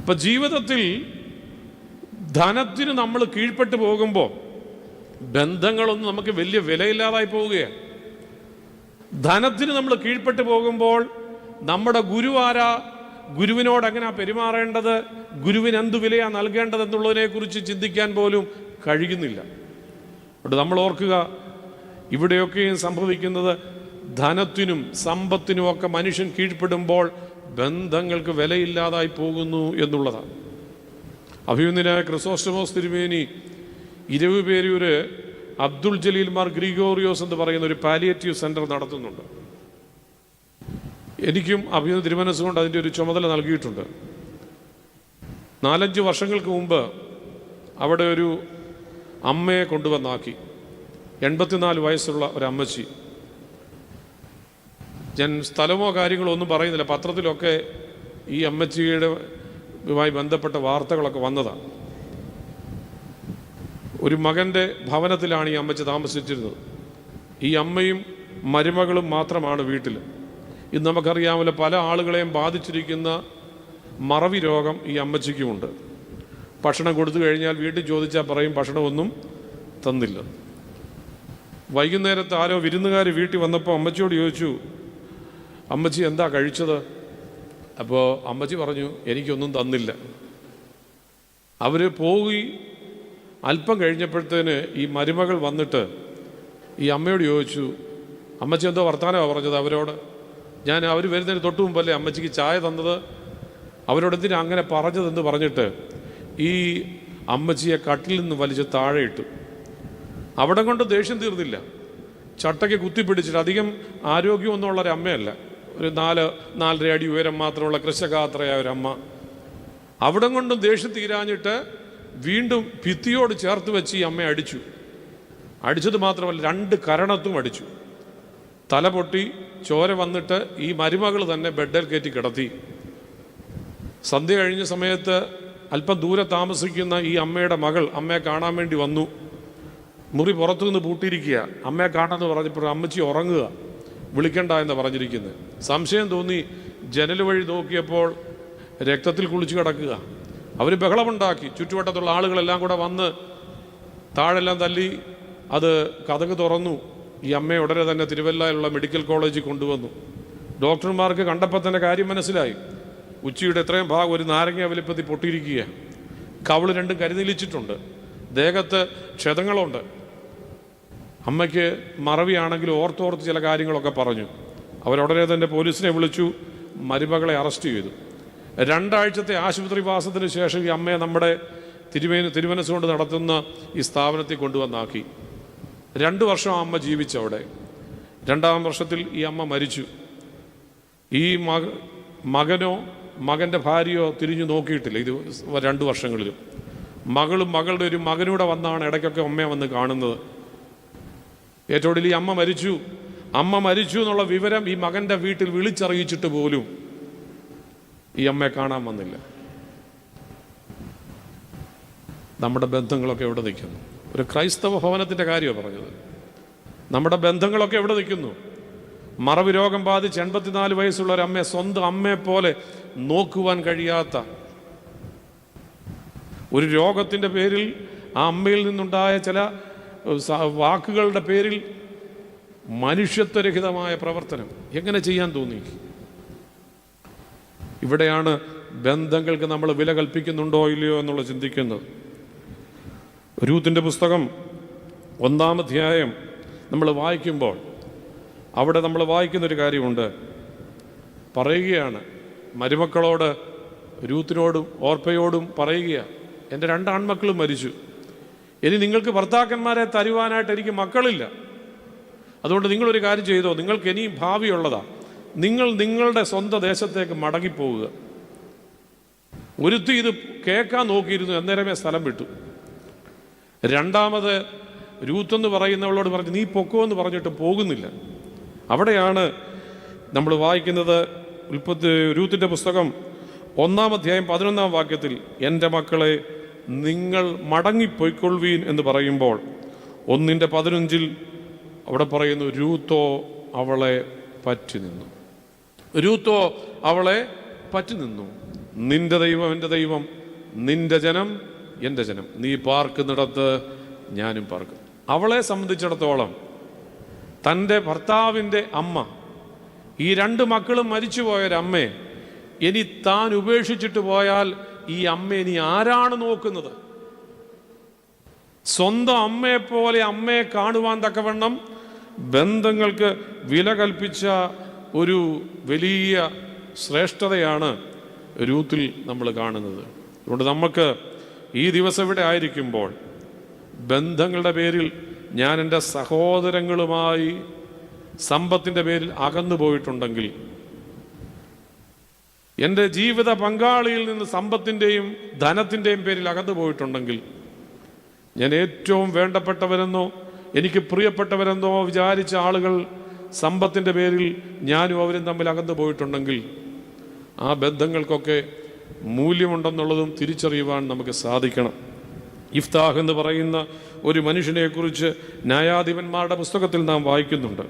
ഇപ്പം ജീവിതത്തിൽ ധനത്തിന് നമ്മൾ കീഴ്പ്പെട്ടു പോകുമ്പോൾ ബന്ധങ്ങളൊന്നും നമുക്ക് വലിയ വിലയില്ലാതായി പോവുകയാണ്. ധനത്തിന് നമ്മൾ കീഴ്പ്പെട്ടു പോകുമ്പോൾ നമ്മുടെ ഗുരു ആരാ, ഗുരുവിനോട് എങ്ങനെയാണ് പെരുമാറേണ്ടത്, ഗുരുവിന് എന്തു വിലയാണ് നൽകേണ്ടതെന്നുള്ളതിനെക്കുറിച്ച് ചിന്തിക്കാൻ പോലും കഴിയുന്നില്ല. അതുകൊണ്ട് നമ്മൾ ഓർക്കുക, ഇവിടെയൊക്കെയും സംഭവിക്കുന്നത് ധനത്തിനും സമ്പത്തിനും ഒക്കെ മനുഷ്യൻ കീഴ്പ്പെടുമ്പോൾ ബന്ധങ്ങൾക്ക് വിലയില്ലാതായി പോകുന്നു എന്നുള്ളതാണ്. അഭിമന്യനായ ക്രിസോസ്റ്റമോസ് തിരുമേനി ഇരുപേരൂര് അബ്ദുൾ ജലീൽ മാർ ഗ്രിഗോറിയോസ് എന്ന് പറയുന്ന ഒരു പാലിയേറ്റീവ് സെൻറ്റർ നടത്തുന്നുണ്ട്. എനിക്കും അഭിമന്യ തിരുമനസ്സുകൊണ്ട് അതിൻ്റെ ഒരു ചുമതല നൽകിയിട്ടുണ്ട്. 4-5 വർഷങ്ങൾക്ക് മുമ്പ് അവിടെ ഒരു അമ്മയെ കൊണ്ടുവന്നാക്കി. 84 വയസ്സുള്ള ഒരമ്മച്ചി. ഞാൻ സ്ഥലമോ കാര്യങ്ങളോ ഒന്നും പറയുന്നില്ല, പത്രത്തിലൊക്കെ ഈ അമ്മച്ചിയുമായി ബന്ധപ്പെട്ട വാർത്തകളൊക്കെ വന്നതാണ്. ഒരു മകൻ്റെ ഭവനത്തിലാണ് ഈ അമ്മച്ചി താമസിച്ചിരുന്നത്. ഈ അമ്മയും മരുമകളും മാത്രമാണ് വീട്ടിൽ. ഇന്ന് നമുക്കറിയാമല്ലോ, പല ആളുകളെയും ബാധിച്ചിരിക്കുന്ന മറവി രോഗം ഈ അമ്മച്ചിക്കുമുണ്ട്. ഭക്ഷണം കൊടുത്തു കഴിഞ്ഞാൽ വീട്ടിൽ ചോദിച്ചാൽ പറയും ഭക്ഷണമൊന്നും തന്നില്ല. വൈകുന്നേരത്ത് ആരോ വിരുന്നുകാർ വീട്ടിൽ വന്നപ്പോൾ അമ്മച്ചിയോട് ചോദിച്ചു, അമ്മച്ചി എന്താ കഴിച്ചത്? അപ്പോൾ അമ്മച്ചി പറഞ്ഞു, എനിക്കൊന്നും തന്നില്ല. അവർ പോയി അല്പം കഴിഞ്ഞപ്പോഴത്തേന് ഈ മരുമകൾ വന്നിട്ട് ഈ അമ്മയോട് ചോദിച്ചു, അമ്മച്ചി എന്തോ വർത്തമാനമാണ് പറഞ്ഞത് അവരോട്. ഞാൻ അവർ വരുന്നതിന് തൊട്ട് മുമ്പല്ലേ അമ്മച്ചിക്ക് ചായ തന്നത്, അവരോടെന്തിനാ അങ്ങനെ പറഞ്ഞതെന്ന് പറഞ്ഞിട്ട് ഈ അമ്മച്ചിയെ കട്ടിൽ നിന്ന് വലിച്ച് താഴെ ഇട്ടു. അവിടെ കൊണ്ട് ദേഷ്യം തീർന്നില്ല, ചട്ടയ്ക്ക് കുത്തിപ്പിടിച്ചിട്ട്. അധികം ആരോഗ്യമൊന്നുമുള്ളൊരു അമ്മയല്ല, ഒരു 4-4.5 അടി ഉയരം മാത്രമുള്ള കൃശഗാത്രയായ ഒരമ്മ. അവിടെ കൊണ്ടും ദേഷ്യം തീരാഞ്ഞിട്ട് വീണ്ടും ഭിത്തിയോട് ചേർത്ത് വെച്ച് ഈ അമ്മയെ അടിച്ചു. അടിച്ചത് മാത്രമല്ല, 2 കരണത്തും അടിച്ചു. തല പൊട്ടി ചോര വന്നിട്ട് ഈ മരുമകൾ തന്നെ ബെഡിൽ കയറ്റി കിടത്തി. സന്ധ്യ കഴിഞ്ഞ സമയത്ത് അല്പം ദൂരെ താമസിക്കുന്ന ഈ അമ്മയുടെ മകൾ അമ്മയെ കാണാൻ വേണ്ടി വന്നു. മുറി പുറത്തുനിന്ന് പൂട്ടിയിരിക്കുക. അമ്മയെ കാണാമെന്ന് പറഞ്ഞപ്പോൾ അമ്മച്ചി ഉറങ്ങുക, വിളിക്കണ്ട എന്ന് പറഞ്ഞിരിക്കുന്നത്. സംശയം തോന്നി ജനൽ വഴി നോക്കിയപ്പോൾ രക്തത്തിൽ കുളിച്ച് കിടക്കുക. അവർ ബഹളമുണ്ടാക്കി. ചുറ്റുവട്ടത്തുള്ള ആളുകളെല്ലാം കൂടെ വന്ന് താഴെല്ലാം തല്ലി അത് കതക് തുറന്നു. ഈ അമ്മയെ ഉടനെ തന്നെ തിരുവല്ലയിലുള്ള മെഡിക്കൽ കോളേജിൽ കൊണ്ടുവന്നു. ഡോക്ടർമാർക്ക് കണ്ടപ്പോൾ തന്നെ കാര്യം മനസ്സിലായി. ഉച്ചിയുടെ എത്രയും ഭാഗം ഒരു നാരങ്ങ വലിപ്പത്തിൽ പൊട്ടിയിരിക്കുക. കവിള് 2 കരുനിലിച്ചിട്ടുണ്ട്. ദേഹത്ത് ക്ഷതങ്ങളുണ്ട്. അമ്മയ്ക്ക് മറവിയാണെങ്കിൽ ഓർത്തോർത്ത് ചില കാര്യങ്ങളൊക്കെ പറഞ്ഞു. അവരുടനെ തന്നെ പോലീസിനെ വിളിച്ചു, മരുമകളെ അറസ്റ്റ് ചെയ്തു. 2 ആഴ്ചത്തെ ആശുപത്രിവാസത്തിന് ശേഷം ഈ അമ്മയെ നമ്മുടെ തിരുമനസ്സുകൊണ്ട് നടത്തുന്ന ഈ സ്ഥാപനത്തിൽ കൊണ്ടുവന്നാക്കി. 2 വർഷം അമ്മ ജീവിച്ചവിടെ. 2-ാം വർഷത്തിൽ ഈ അമ്മ മരിച്ചു. ഈ മകനോ മകൻ്റെ ഭാര്യയോ തിരിഞ്ഞു നോക്കിയിട്ടില്ല ഇത് 2 വർഷങ്ങളിലും. മകളും മകളുടെ ഒരു മകനൂടെ വന്നാണ് ഇടയ്ക്കൊക്കെ അമ്മയെ വന്ന് കാണുന്നത്. ഏറ്റവും ഒടുവിൽ ഈ അമ്മ മരിച്ചു എന്നുള്ള വിവരം ഈ മകൻ്റെ വീട്ടിൽ വിളിച്ചറിയിച്ചിട്ട് പോലും ഈ അമ്മയെ കാണാൻ വന്നില്ല. നമ്മുടെ ബന്ധങ്ങളൊക്കെ എവിടെ നിൽക്കുന്നു? ഒരു ക്രൈസ്തവ ഭവനത്തിൻ്റെ കാര്യമാണ് പറഞ്ഞത്. നമ്മുടെ ബന്ധങ്ങളൊക്കെ എവിടെ നിൽക്കുന്നു? മറവി രോഗം ബാധിച്ച് 84 വയസ്സുള്ള ഒരു അമ്മയെ സ്വന്തം അമ്മയെ പോലെ നോക്കുവാൻ കഴിയാത്ത ഒരു രോഗത്തിൻ്റെ പേരിൽ ആ അമ്മയിൽ നിന്നുണ്ടായ ചില വാക്കുകളുടെ പേരിൽ മനുഷ്യത്വരഹിതമായ പ്രവർത്തനം എങ്ങനെ ചെയ്യാൻ തോന്നി? ഇവിടെയാണ് ബന്ധങ്ങൾക്ക് നമ്മൾ വില കൽപ്പിക്കുന്നുണ്ടോ ഇല്ലയോ എന്നുള്ള ചിന്തിക്കുന്നത്. രൂത്തിന്റെ പുസ്തകം 1-ാം അധ്യായം നമ്മൾ വായിക്കുമ്പോൾ അവിടെ നമ്മൾ വായിക്കുന്നൊരു കാര്യമുണ്ട്. പറയുകയാണ്, മരുമക്കളോട്, രൂത്തിനോടും ഓർപ്പയോടും പറയുക, എൻ്റെ 2 ആൺമക്കളും മരിച്ചു, ഇനി നിങ്ങൾക്ക് ഭർത്താക്കന്മാരെ തരുവാനായിട്ട് എനിക്ക് മക്കളില്ല. അതുകൊണ്ട് നിങ്ങളൊരു കാര്യം ചെയ്തോ, നിങ്ങൾക്ക് ഇനിയും ഭാവിയുള്ളതാണ്, നിങ്ങൾ നിങ്ങളുടെ സ്വന്തം ദേശത്തേക്ക് മടങ്ങിപ്പോവുക. ഒരുത്തി ഇത് കേൾക്കാൻ നോക്കിയിരുന്നു, അന്നേരമേ സ്ഥലം വിട്ടു. രണ്ടാമത് രൂത്തെന്ന് പറയുന്നവളോട് പറഞ്ഞു, നീ പൊക്കോ എന്ന് പറഞ്ഞിട്ട് പോകുന്നില്ല. അവിടെയാണ് നമ്മൾ വായിക്കുന്നത് രൂത്തിന്റെ പുസ്തകം 1-ാം അധ്യായം 11-ാം വാക്യത്തിൽ, എൻ്റെ മക്കളെ നിങ്ങൾ മടങ്ങിപ്പോയിക്കൊള്ളുവീൻ എന്ന് പറയുമ്പോൾ 1:15 അവിടെ പറയുന്നു, രൂത്തോ അവളെ പറ്റി നിന്നു. രൂത്തോ അവളെ പറ്റി നിന്നു. നിന്റെ ദൈവം എൻ്റെ ദൈവം, നിന്റെ ജനം എൻ്റെ ജനം, നീ പാർക്കുന്നിടത്ത് ഞാനും പാർക്കും. അവളെ സംബന്ധിച്ചിടത്തോളം തൻ്റെ ഭർത്താവിൻ്റെ അമ്മ, ഈ 2 മക്കളും മരിച്ചുപോയൊരമ്മയെ ഇനി താൻ ഉപേക്ഷിച്ചിട്ട് പോയാൽ ഈ അമ്മ ഇനി ആരാണ് നോക്കുന്നത്? സ്വന്തം അമ്മയെപ്പോലെ അമ്മയെ കാണുവാൻ തക്കവണ്ണം ബന്ധങ്ങൾക്ക് വില കൽപ്പിച്ച ഒരു വലിയ ശ്രേഷ്ഠതയാണ് രൂത്തിൽ നമ്മൾ കാണുന്നത്. അതുകൊണ്ട് നമുക്ക് ഈ ദിവസം ഇവിടെ ആയിരിക്കുമ്പോൾ ബന്ധങ്ങളുടെ പേരിൽ ഞാൻ എൻ്റെ സഹോദരങ്ങളുമായി സമ്പത്തിൻ്റെ പേരിൽ അകന്നു പോയിട്ടുണ്ടെങ്കിൽ, എൻ്റെ ജീവിത പങ്കാളിയിൽ നിന്ന് സമ്പത്തിൻ്റെയും ധനത്തിൻ്റെയും പേരിൽ അകന്നു പോയിട്ടുണ്ടെങ്കിൽ, ഞാൻ ഏറ്റവും വേണ്ടപ്പെട്ടവരെന്നോ എനിക്ക് പ്രിയപ്പെട്ടവരെന്നോ വിചാരിച്ച ആളുകൾ സമ്പത്തിൻ്റെ പേരിൽ ഞാനും അവരും തമ്മിൽ അകന്നു പോയിട്ടുണ്ടെങ്കിൽ, ആ ബന്ധങ്ങൾക്കൊക്കെ മൂല്യമുണ്ടെന്നുള്ളതും തിരിച്ചറിയുവാൻ നമുക്ക് സാധിക്കണം. ഇഫ്താഹ് എന്ന് പറയുന്ന ഒരു മനുഷ്യനെക്കുറിച്ച് ന്യായാധിപന്മാരുടെ പുസ്തകത്തിൽ നാം വായിക്കുന്നുണ്ട്.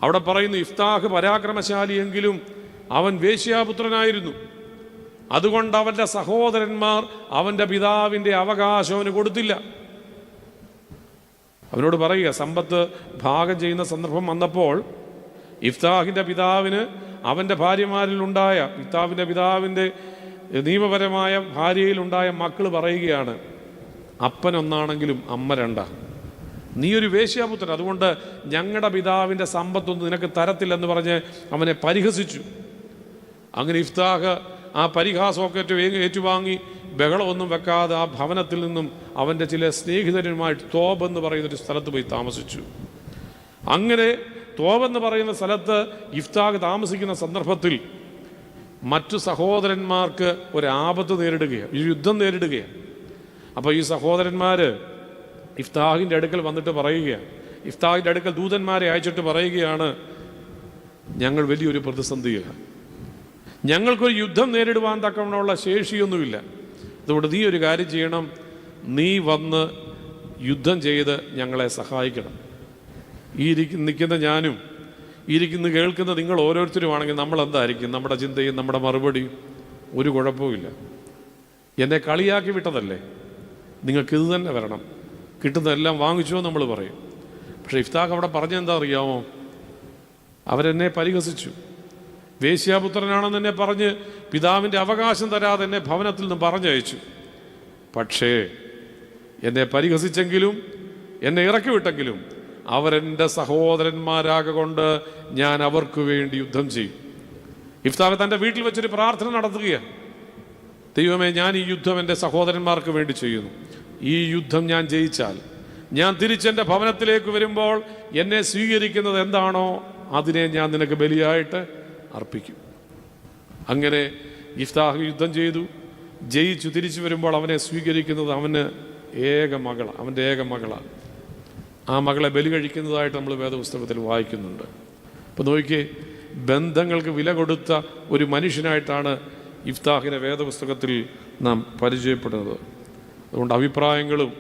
അവിടെ പറയുന്നു, ഇഫ്താഹ് പരാക്രമശാലിയെങ്കിലും അവൻ വേശ്യാപുത്രനായിരുന്നു. അതുകൊണ്ട് അവൻ്റെ സഹോദരന്മാർ അവൻ്റെ പിതാവിൻ്റെ അവകാശം അവന് കൊടുത്തില്ല. അവനോട് പറയുക, സമ്പത്ത് ഭാഗം ചെയ്യുന്ന സന്ദർഭം വന്നപ്പോൾ ഇഫ്താഹിൻ്റെ പിതാവിന് അവൻ്റെ ഭാര്യമാരിലുണ്ടായ, പിതാവിൻ്റെ നിയമപരമായ ഭാര്യയിലുണ്ടായ മക്കൾ പറയുകയാണ്, അപ്പനൊന്നാണെങ്കിലും അമ്മ 2. നീ ഒരു വേശ്യാപുത്രൻ, അതുകൊണ്ട് ഞങ്ങളുടെ പിതാവിൻ്റെ സമ്പത്തൊന്നും നിനക്ക് തരത്തില്ലെന്ന് പറഞ്ഞ് അവനെ പരിഹസിച്ചു. അങ്ങനെ ഇഫ്താഹ് ആ പരിഹാസമൊക്കെ ഏറ്റുവാങ്ങി ബഹളമൊന്നും വെക്കാതെ ആ ഭവനത്തിൽ നിന്നും അവൻ്റെ ചില സ്നേഹിതരുമായിട്ട് തോബ് എന്ന് പറയുന്നൊരു സ്ഥലത്ത് പോയി താമസിച്ചു. അങ്ങനെ തോബ് എന്ന് പറയുന്ന സ്ഥലത്ത് ഇഫ്താഹ് താമസിക്കുന്ന സന്ദർഭത്തിൽ മറ്റു സഹോദരന്മാർക്ക് ഒരാപത്ത് നേരിടുകയാണ്, ഒരു യുദ്ധം നേരിടുകയാണ്. അപ്പോൾ ഈ സഹോദരന്മാർ ഇഫ്താഹിൻ്റെ അടുക്കൽ വന്നിട്ട് പറയുകയാണ്, ഇഫ്താഹിൻ്റെ അടുക്കൽ ദൂതന്മാരെ അയച്ചിട്ട് പറയുകയാണ്, ഞങ്ങൾ വലിയൊരു പ്രതിസന്ധിയിലാണ്, ഞങ്ങൾക്കൊരു യുദ്ധം നേരിടുവാൻ തക്കവണ്ണമുള്ള ശേഷിയൊന്നുമില്ല. അതുകൊണ്ട് നീ ഒരു കാര്യം ചെയ്യണം, നീ വന്ന് യുദ്ധം ചെയ്ത് ഞങ്ങളെ സഹായിക്കണം. ഈ നിൽക്കുന്ന ഞാനും കേൾക്കുന്ന നിങ്ങൾ ഓരോരുത്തരുമാണെങ്കിൽ നമ്മൾ എന്തായിരിക്കും നമ്മുടെ ചിന്തയും നമ്മുടെ മറുപടിയും? ഒരു കുഴപ്പമില്ല, എന്നെ കളിയാക്കി വിട്ടതല്ലേ, നിങ്ങൾക്ക് ഇത് തന്നെ വരണം, കിട്ടുന്നതെല്ലാം വാങ്ങിച്ചോ നമ്മൾ പറയും. പക്ഷേ ഇഫ്താഹ് അവിടെ പറഞ്ഞെന്താ അറിയാമോ? അവരെന്നെ പരിഹസിച്ചു, വേശ്യാപുത്രനാണെന്ന് എന്നെ പറഞ്ഞ് പിതാവിൻ്റെ അവകാശം തരാതെ എന്നെ ഭവനത്തിൽ നിന്ന് പറഞ്ഞയച്ചു. പക്ഷേ എന്നെ പരിഹസിച്ചെങ്കിലും എന്നെ ഇറക്കി വിട്ടെങ്കിലും അവരെൻ്റെ സഹോദരന്മാരാകൊണ്ട് ഞാൻ അവർക്ക് വേണ്ടി യുദ്ധം ചെയ്യും. ഇഫ്താഹ് തൻ്റെ വീട്ടിൽ വെച്ചൊരു പ്രാർത്ഥന നടത്തുകയാണ്, ദൈവമേ, ഞാൻ ഈ യുദ്ധം എൻ്റെ സഹോദരന്മാർക്ക് വേണ്ടി ചെയ്യുന്നു. ഈ യുദ്ധം ഞാൻ ജയിച്ചാൽ ഞാൻ തിരിച്ചെൻ്റെ ഭവനത്തിലേക്ക് വരുമ്പോൾ എന്നെ സ്വീകരിക്കുന്നത് എന്താണോ അതിനെ ഞാൻ നിനക്ക് ബലിയായിട്ട് അർപ്പിക്കും. അങ്ങനെ ഇഫ്താഹ് യുദ്ധം ചെയ്തു, ജയിച്ചു തിരിച്ചു വരുമ്പോൾ അവനെ സ്വീകരിക്കുന്നത് അവൻ്റെ ഏക മകളാണ്. ആ മകളെ ബലി കഴിക്കുന്നതായിട്ട് നമ്മൾ വേദപുസ്തകത്തിൽ വായിക്കുന്നുണ്ട്. അപ്പോൾ നോക്കിയേ, ബന്ധങ്ങൾക്ക് വില കൊടുത്ത ഒരു മനുഷ്യനായിട്ടാണ് ഇഫ്താഹിനെ വേദപുസ്തകത്തിൽ നാം പരിചയപ്പെടുന്നത്. അതുകൊണ്ട് അഭിപ്രായങ്ങളും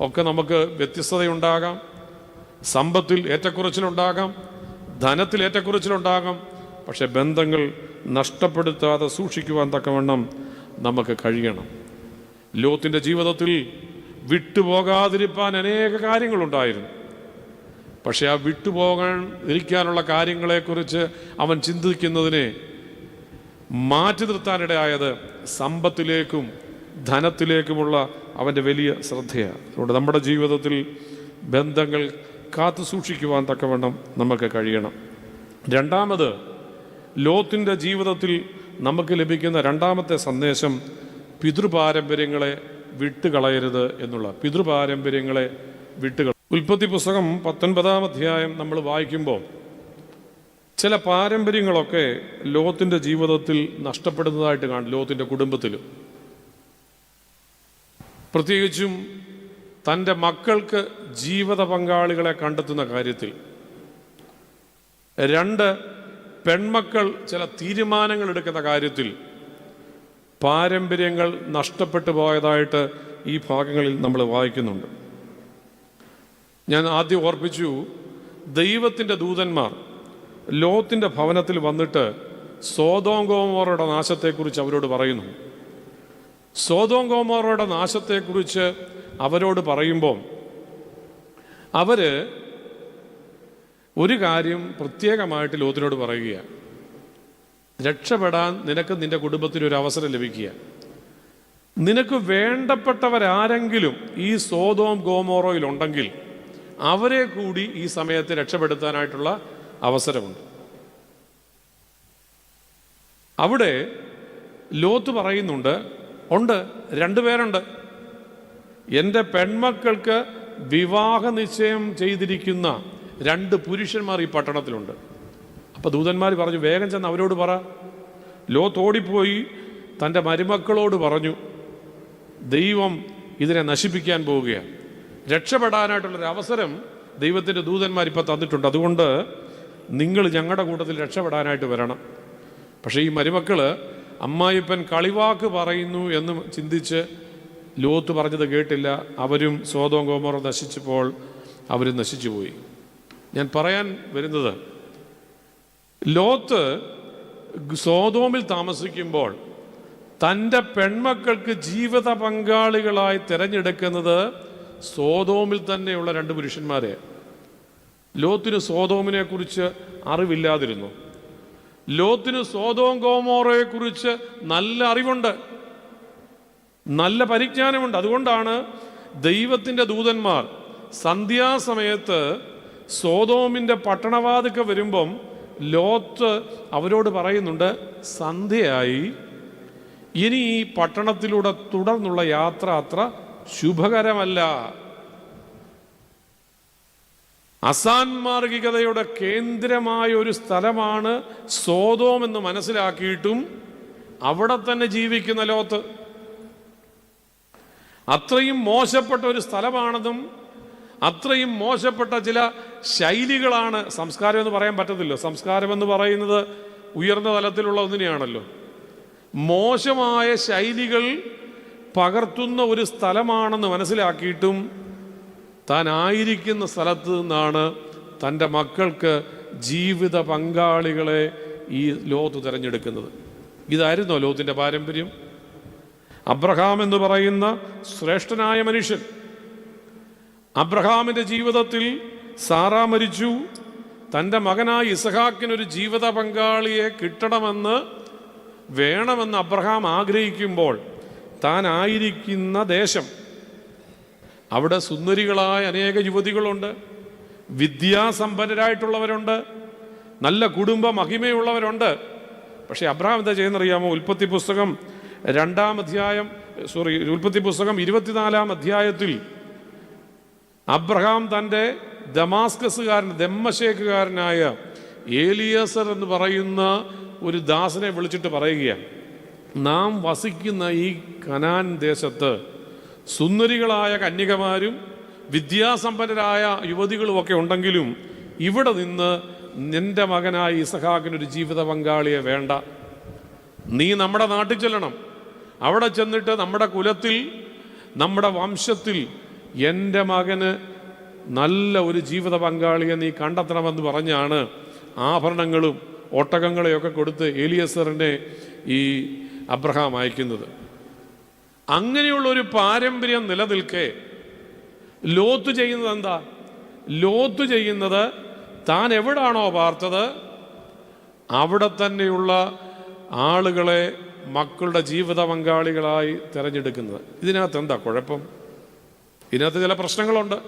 ഒക്കെ നമുക്ക് വ്യത്യസ്തതയുണ്ടാകാം, സമ്പത്തിൽ ഏറ്റക്കുറച്ചിലുണ്ടാകാം, ധനത്തിൽ ഏറ്റക്കുറച്ചിലുണ്ടാകാം. പക്ഷെ ബന്ധങ്ങൾ നഷ്ടപ്പെടുത്താതെ സൂക്ഷിക്കുവാൻ തക്കവണ്ണം നമുക്ക് കഴിയണം. ലോത്തിന്റെ ജീവിതത്തിൽ വിട്ടുപോകാതിരിക്കാൻ അനേക കാര്യങ്ങളുണ്ടായിരുന്നു. പക്ഷെ ആ വിട്ടുപോകാൻ ഇരിക്കാനുള്ള കാര്യങ്ങളെക്കുറിച്ച് അവൻ ചിന്തിക്കുന്നതിനെ മാറ്റി നിർത്താനിടയായത് സമ്പത്തിലേക്കും ധനത്തിലേക്കുമുള്ള അവൻ്റെ വലിയ ശ്രദ്ധയാണ്. അതുകൊണ്ട് നമ്മുടെ ജീവിതത്തിൽ ബന്ധങ്ങൾ കാത്തു സൂക്ഷിക്കുവാൻ തക്കവണ്ണം നമുക്ക് കഴിയണം. രണ്ടാമത്, ലോത്തിൻ്റെ ജീവിതത്തിൽ നമുക്ക് ലഭിക്കുന്ന രണ്ടാമത്തെ സന്ദേശം പിതൃപാരമ്പര്യങ്ങളെ വിട്ടുകളയരുത് എന്നുള്ള. പിതൃപാരമ്പര്യങ്ങളെ ഉൽപ്പത്തി പുസ്തകം 19-ാം അധ്യായം നമ്മൾ വായിക്കുമ്പോൾ ചില പാരമ്പര്യങ്ങളൊക്കെ ലോത്തിൻ്റെ ജീവിതത്തിൽ നഷ്ടപ്പെടുന്നതായിട്ട് കാണും. ലോത്തിൻ്റെ കുടുംബത്തിൽ പ്രത്യേകിച്ചും തൻ്റെ മക്കൾക്ക് ജീവിത പങ്കാളികളെ കണ്ടെത്തുന്ന കാര്യത്തിൽ. 2, പെൺമക്കൾ ചില തീരുമാനങ്ങൾ എടുക്കുന്ന കാര്യത്തിൽ പാരമ്പര്യങ്ങൾ നഷ്ടപ്പെട്ടു പോയതായിട്ട് ഈ ഭാഗങ്ങളിൽ നമ്മൾ വായിക്കുന്നുണ്ട്. ഞാൻ ആദ്യം ഓർപ്പിച്ചു, ദൈവത്തിൻ്റെ ദൂതന്മാർ ലോത്തിൻ്റെ ഭവനത്തിൽ വന്നിട്ട് സോദോം ഗോമോറയുടെ നാശത്തെക്കുറിച്ച് അവരോട് പറയുന്നു. സോദോം ഗോമോറയുടെ നാശത്തെക്കുറിച്ച് അവരോട് പറയുമ്പോൾ അവര് ഒരു കാര്യം പ്രത്യേകമായിട്ട് ലോത്തിനോട് പറയുകയാണ്: രക്ഷപ്പെടാൻ നിനക്ക് നിന്റെ കുടുംബത്തിന് ഒരു അവസരം ലഭിക്കുക. നിനക്ക് വേണ്ടപ്പെട്ടവരാരെങ്കിലും ഈ സോദോം ഗോമോറയിലുണ്ടെങ്കിൽ അവരെ കൂടി ഈ സമയത്ത് രക്ഷപ്പെടുത്താനായിട്ടുള്ള അവസരമുണ്ട്. അവിടെ ലോത്ത് പറയുന്നുണ്ട്, ഉണ്ട്, 2 പേരുണ്ട്. എൻ്റെ പെൺമക്കൾക്ക് വിവാഹ നിശ്ചയം ചെയ്തിരിക്കുന്ന 2 പുരുഷന്മാർ ഈ പട്ടണത്തിലുണ്ട്. അപ്പം ദൂതന്മാർ പറഞ്ഞു, വേഗം ചെന്ന് അവരോട് പറ. ലോത്ത് ഓടിപ്പോയി തൻ്റെ മരുമക്കളോട് പറഞ്ഞു, ദൈവം ഇതിനെ നശിപ്പിക്കാൻ പോവുകയാണ്. രക്ഷപ്പെടാനായിട്ടുള്ളൊരു അവസരം ദൈവത്തിൻ്റെ ദൂതന്മാർ ഇപ്പം തന്നിട്ടുണ്ട്. അതുകൊണ്ട് നിങ്ങൾ ഞങ്ങളുടെ കൂട്ടത്തിൽ രക്ഷപ്പെടാനായിട്ട് വരണം. പക്ഷേ ഈ മരുമക്കൾ അമ്മായിപ്പൻ കളിവാക്ക് പറയുന്നു എന്ന് ചിന്തിച്ച് ലോത്ത് പറഞ്ഞത് കേട്ടില്ല. അവരും സോദോം ഗോമോറ നശിച്ചപ്പോൾ അവരും നശിച്ചുപോയി. ഞാൻ പറയാൻ വരുന്നത്, ലോത്ത് സോദോമിൽ താമസിക്കുമ്പോൾ തൻ്റെ പെൺമക്കൾക്ക് ജീവിത പങ്കാളികളായി തിരഞ്ഞെടുക്കുന്നത് സോദോമിൽ തന്നെയുള്ള 2 പുരുഷന്മാരെ. ലോത്തിന് സോദോമിനെ കുറിച്ച് അറിവില്ലാതിരുന്നു. ലോത്തിന് സോദോം ഗോമോറയെ കുറിച്ച് നല്ല അറിവുണ്ട്, നല്ല പരിജ്ഞാനമുണ്ട്. അതുകൊണ്ടാണ് ദൈവത്തിൻ്റെ ദൂതന്മാർ സന്ധ്യാസമയത്ത് സോദോമിൻ്റെ പട്ടണവാതിൽക്ക് വരുമ്പം ലോത്ത് അവരോട് പറയുന്നുണ്ട്, സന്ധ്യയായി, ഇനി ഈ പട്ടണത്തിലൂടെ തുടർന്നുള്ള യാത്ര അത്ര ശുഭകരമല്ല. അസാൻമാർഗികതയുടെ കേന്ദ്രമായ ഒരു സ്ഥലമാണ് സോദോം എന്ന് മനസ്സിലാക്കിയിട്ടും അവിടെ തന്നെ ജീവിക്കുന്ന ലോത്ത് അത്രയും മോശപ്പെട്ട ഒരു സ്ഥലമാണെന്നും അത്രയും മോശപ്പെട്ട ചില ശൈലികളാണ്. സംസ്കാരം എന്ന് പറയാൻ പറ്റത്തില്ലോ. സംസ്കാരം എന്ന് പറയുന്നത് ഉയർന്ന തലത്തിലുള്ള ഒന്നിനെയാണല്ലോ. മോശമായ ശൈലികൾ പകർത്തുന്ന ഒരു സ്ഥലമാണെന്ന് മനസ്സിലാക്കിയിട്ടും താൻ ആയിരിക്കുന്ന സ്ഥലത്ത് നിന്നാണ് തൻ്റെ മക്കൾക്ക് ജീവിത പങ്കാളികളെ ഈ ലോത്ത് തിരഞ്ഞെടുക്കുന്നത്. ഇതായിരുന്നോ ലോത്തിൻ്റെ പാരമ്പര്യം? അബ്രഹാം എന്ന് പറയുന്ന ശ്രേഷ്ഠനായ മനുഷ്യൻ, അബ്രഹാമിൻ്റെ ജീവിതത്തിൽ സാറാ മരിച്ചു. തൻ്റെ മകനായ ഇസഹാക്കിനൊരു ജീവിത പങ്കാളിയെ കിട്ടണമെന്ന് വേണമെന്ന് അബ്രഹാം ആഗ്രഹിക്കുമ്പോൾ താൻ ആയിരിക്കുന്ന ദേശം, അവിടെ സുന്ദരികളായ അനേക യുവതികളുണ്ട്, വിദ്യാസമ്പന്നരായിട്ടുള്ളവരുണ്ട്, നല്ല കുടുംബ മഹിമയുള്ളവരുണ്ട്. പക്ഷേ അബ്രഹാം എന്താ ചെയ്യുന്നറിയാമോ? ഉൽപ്പത്തി പുസ്തകം 24-ാം അധ്യായത്തിൽ അബ്രഹാം തൻ്റെ ദമ്മശേക്കുകാരനായ ഏലിയാസർ എന്ന് പറയുന്ന ഒരു ദാസനെ വിളിച്ചിട്ട് പറയുകയാണ്, നാം വസിക്കുന്ന ഈ കനാൻ ദേശത്ത് സുന്ദരികളായ കന്യകമാരും വിദ്യാസമ്പന്നരായ യുവതികളുമൊക്കെ ഉണ്ടെങ്കിലും ഇവിടെ നിന്ന് നിന്റെ മകനായ ഇസഹാക്കിനൊരു ജീവിത പങ്കാളിയെ വേണ്ട. നീ നമ്മുടെ നാട്ടിൽ ചെല്ലണം. അവിടെ ചെന്നിട്ട് നമ്മുടെ കുലത്തിൽ, നമ്മുടെ വംശത്തിൽ എൻ്റെ മകന് നല്ല ഒരു ജീവിത പങ്കാളിയെ നീ കണ്ടെത്തണമെന്ന് പറഞ്ഞാണ് ആഭരണങ്ങളും ഒട്ടകങ്ങളെയൊക്കെ കൊടുത്ത് ഏലിയസറിനെ ഈ അബ്രഹാം അയക്കുന്നത്. അങ്ങനെയുള്ള ഒരു പാരമ്പര്യം നിലനിൽക്കെ ലോത്ത് ചെയ്യുന്നത് എന്താ? ലോത്ത് ചെയ്യുന്നത് താൻ എവിടാണോ പാർത്തത് അവിടെ തന്നെയുള്ള ആളുകളെ മക്കളുടെ ജീവിത പങ്കാളികളായി തിരഞ്ഞെടുക്കുന്നത്. ഇതിനകത്ത് എന്താ കുഴപ്പം? ഇതിനകത്ത് ചില പ്രശ്നങ്ങളുണ്ട്.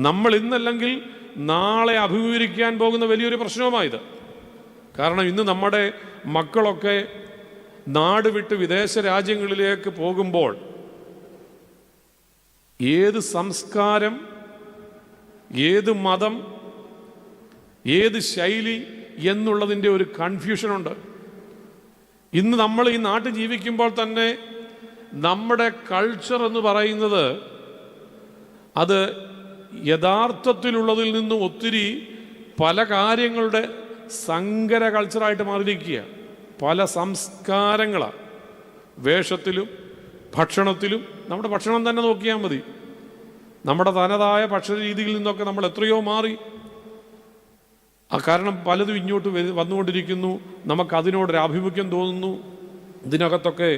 നമ്മൾ ഇന്നല്ലെങ്കിൽ നാളെ അഭിമുഖീകരിക്കാൻ പോകുന്ന വലിയൊരു പ്രശ്നവുമായത്. കാരണം ഇന്ന് നമ്മുടെ മക്കളൊക്കെ നാട് വിട്ട് വിദേശ രാജ്യങ്ങളിലേക്ക് പോകുമ്പോൾ ഏത് സംസ്കാരം, ഏത് മതം, ഏത് ശൈലി എന്നുള്ളതിൻ്റെ ഒരു കൺഫ്യൂഷനുണ്ട്. ഇന്ന് നമ്മൾ ഈ നാട്ടിൽ ജീവിക്കുമ്പോൾ തന്നെ നമ്മുടെ കൾച്ചർ എന്ന് പറയുന്നത് അത് യഥാർത്ഥത്തിലുള്ളതിൽ നിന്നും ഒത്തിരി പല കാര്യങ്ങളുടെ സങ്കര കൾച്ചറായിട്ട് മാറിയിരിക്കുക. പല സംസ്കാരങ്ങളാണ്. വേഷത്തിലും ഭക്ഷണത്തിലും. നമ്മുടെ ഭക്ഷണം തന്നെ നോക്കിയാൽ മതി. നമ്മുടെ തനതായ ഭക്ഷണ രീതിയിൽ നിന്നൊക്കെ നമ്മൾ എത്രയോ മാറി. കാരണം പലതും ഇങ്ങോട്ട് വന്നുകൊണ്ടിരിക്കുന്നു. നമുക്കതിനോടൊരു ആഭിമുഖ്യം തോന്നുന്നു. ഇതിനകത്തൊക്കെ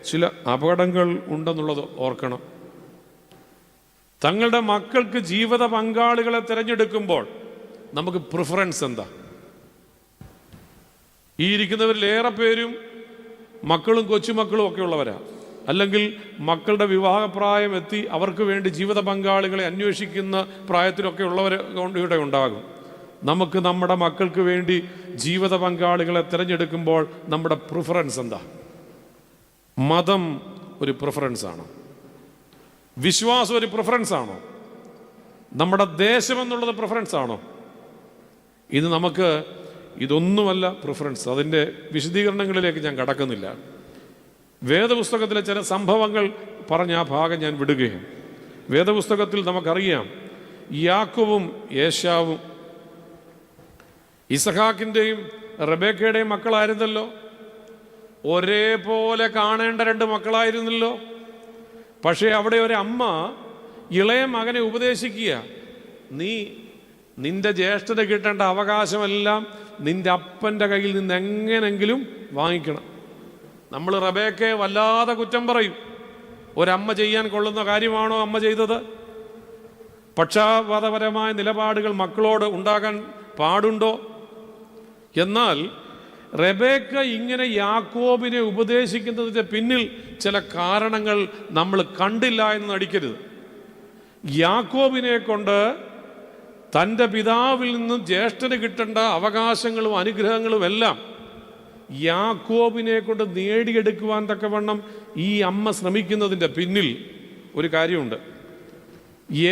ചില അപകടങ്ങൾ ഉണ്ടെന്നുള്ളത് ഓർക്കണം. തങ്ങളുടെ മക്കൾക്ക് ജീവിത പങ്കാളികളെ തിരഞ്ഞെടുക്കുമ്പോൾ നമുക്ക് പ്രിഫറൻസ് എന്താ? ഈ ഇരിക്കുന്നവരിലേറെ പേരും മക്കളും കൊച്ചുമക്കളും ഒക്കെ ഉള്ളവരാ. അല്ലെങ്കിൽ മക്കളുടെ വിവാഹപ്രായം എത്തി അവർക്ക് വേണ്ടി ജീവിത പങ്കാളികളെ അന്വേഷിക്കുന്ന പ്രായത്തിലൊക്കെ ഉള്ളവർ ഇവിടെ ഉണ്ടാകും. നമുക്ക് നമ്മുടെ മക്കൾക്ക് വേണ്ടി ജീവിത പങ്കാളികളെ തിരഞ്ഞെടുക്കുമ്പോൾ നമ്മുടെ പ്രിഫറൻസ് എന്താ? മതം ഒരു പ്രിഫറൻസ് ആണോ? വിശ്വാസം ഒരു പ്രിഫറൻസ് ആണോ? നമ്മുടെ ദേശം എന്നുള്ളത് പ്രിഫറൻസ് ആണോ? ഇത് നമുക്ക് ഇതൊന്നുമല്ല പ്രിഫറൻസ്. അതിൻ്റെ വിശദീകരണങ്ങളിലേക്ക് ഞാൻ കടക്കുന്നില്ല. വേദപുസ്തകത്തിലെ ചില സംഭവങ്ങൾ പറഞ്ഞ ആ ഭാഗം ഞാൻ വിടുകയാണ്. വേദപുസ്തകത്തിൽ നമുക്കറിയാം, യാക്കോബും ഏശാവും ഇസഹാക്കിൻ്റെയും റബേക്കയുടെയും മക്കളായിരുന്നല്ലോ. ഒരേപോലെ കാണേണ്ട രണ്ട് മക്കളായിരുന്നല്ലോ. പക്ഷേ അവിടെ ഒരു അമ്മ ഇളയ മകനെ ഉപദേശിക്കുക, നീ നിന്റെ ജ്യേഷ്ഠത കിട്ടേണ്ട അവകാശമെല്ലാം നിന്റെ അപ്പൻ്റെ കയ്യിൽ നിന്ന് എങ്ങനെങ്കിലും വാങ്ങിക്കണം. നമ്മൾ റബേക്കയെ വല്ലാതെ കുറ്റം പറയും. ഒരമ്മ ചെയ്യാൻ കൊള്ളുന്ന കാര്യമാണോ അമ്മ ചെയ്തത്? പക്ഷാപാതപരമായ നിലപാടുകൾ മക്കളോട് ഉണ്ടാകാൻ പാടുണ്ടോ? എന്നാൽ റബേക്ക ഇങ്ങനെ യാക്കോബിനെ ഉപദേശിക്കുന്നതിൻ്റെ പിന്നിൽ ചില കാരണങ്ങൾ നമ്മൾ കണ്ടില്ല എന്ന് നടിക്കരുത്. യാക്കോബിനെ കൊണ്ട് തൻ്റെ പിതാവിൽ നിന്നും ജ്യേഷ്ഠന് കിട്ടേണ്ട അവകാശങ്ങളും അനുഗ്രഹങ്ങളും എല്ലാം യാക്കോബിനെ കൊണ്ട് നേടിയെടുക്കുവാൻ തക്കവണ്ണം ഈ അമ്മ ശ്രമിക്കുന്നതിൻ്റെ പിന്നിൽ ഒരു കാര്യമുണ്ട്.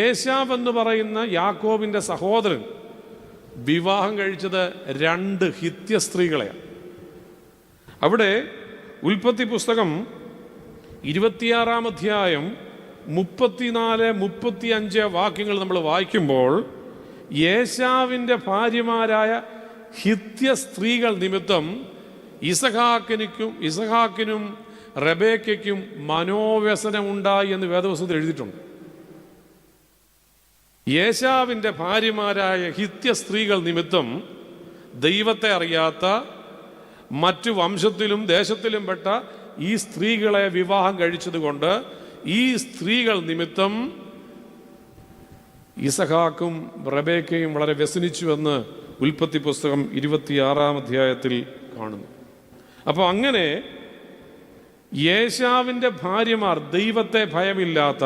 ഏശാവ് എന്ന് പറയുന്ന യാക്കോബിൻ്റെ സഹോദരൻ വിവാഹം കഴിച്ചത് 2 ഹിത്യ സ്ത്രീകളെയാണ്. അവിടെ ഉൽപ്പത്തി പുസ്തകം 26-ാം അധ്യായം 34-35 വാക്യങ്ങൾ നമ്മൾ വായിക്കുമ്പോൾ ഏശാവിൻ്റെ ഭാര്യമാരായ ഹിത്യ സ്ത്രീകൾ നിമിത്തം ഇസഹാക്കിനും റബേക്കയ്ക്കും മനോവ്യസനമുണ്ടായി എന്ന് വേദപുസ്തകത്തിൽ എഴുതിയിട്ടുണ്ട്. ഏശാവിൻ്റെ ഭാര്യമാരായ ഹിത്യ സ്ത്രീകൾ നിമിത്തം ദൈവത്തെ അറിയാത്ത മറ്റു വംശത്തിലും ദേശത്തിലും പെട്ട ഈ സ്ത്രീകളെ വിവാഹം കഴിച്ചതുകൊണ്ട് ഈ സ്ത്രീകൾ നിമിത്തം ഇസഹാക്കും റബേക്കയും വളരെ വ്യസനിച്ചുവെന്ന് ഉൽപ്പത്തി പുസ്തകം 26-ാം അധ്യായത്തിൽ കാണുന്നു. അപ്പോൾ അങ്ങനെ ഏശാവിൻ്റെ ഭാര്യമാർ ദൈവത്തെ ഭയമില്ലാത്ത,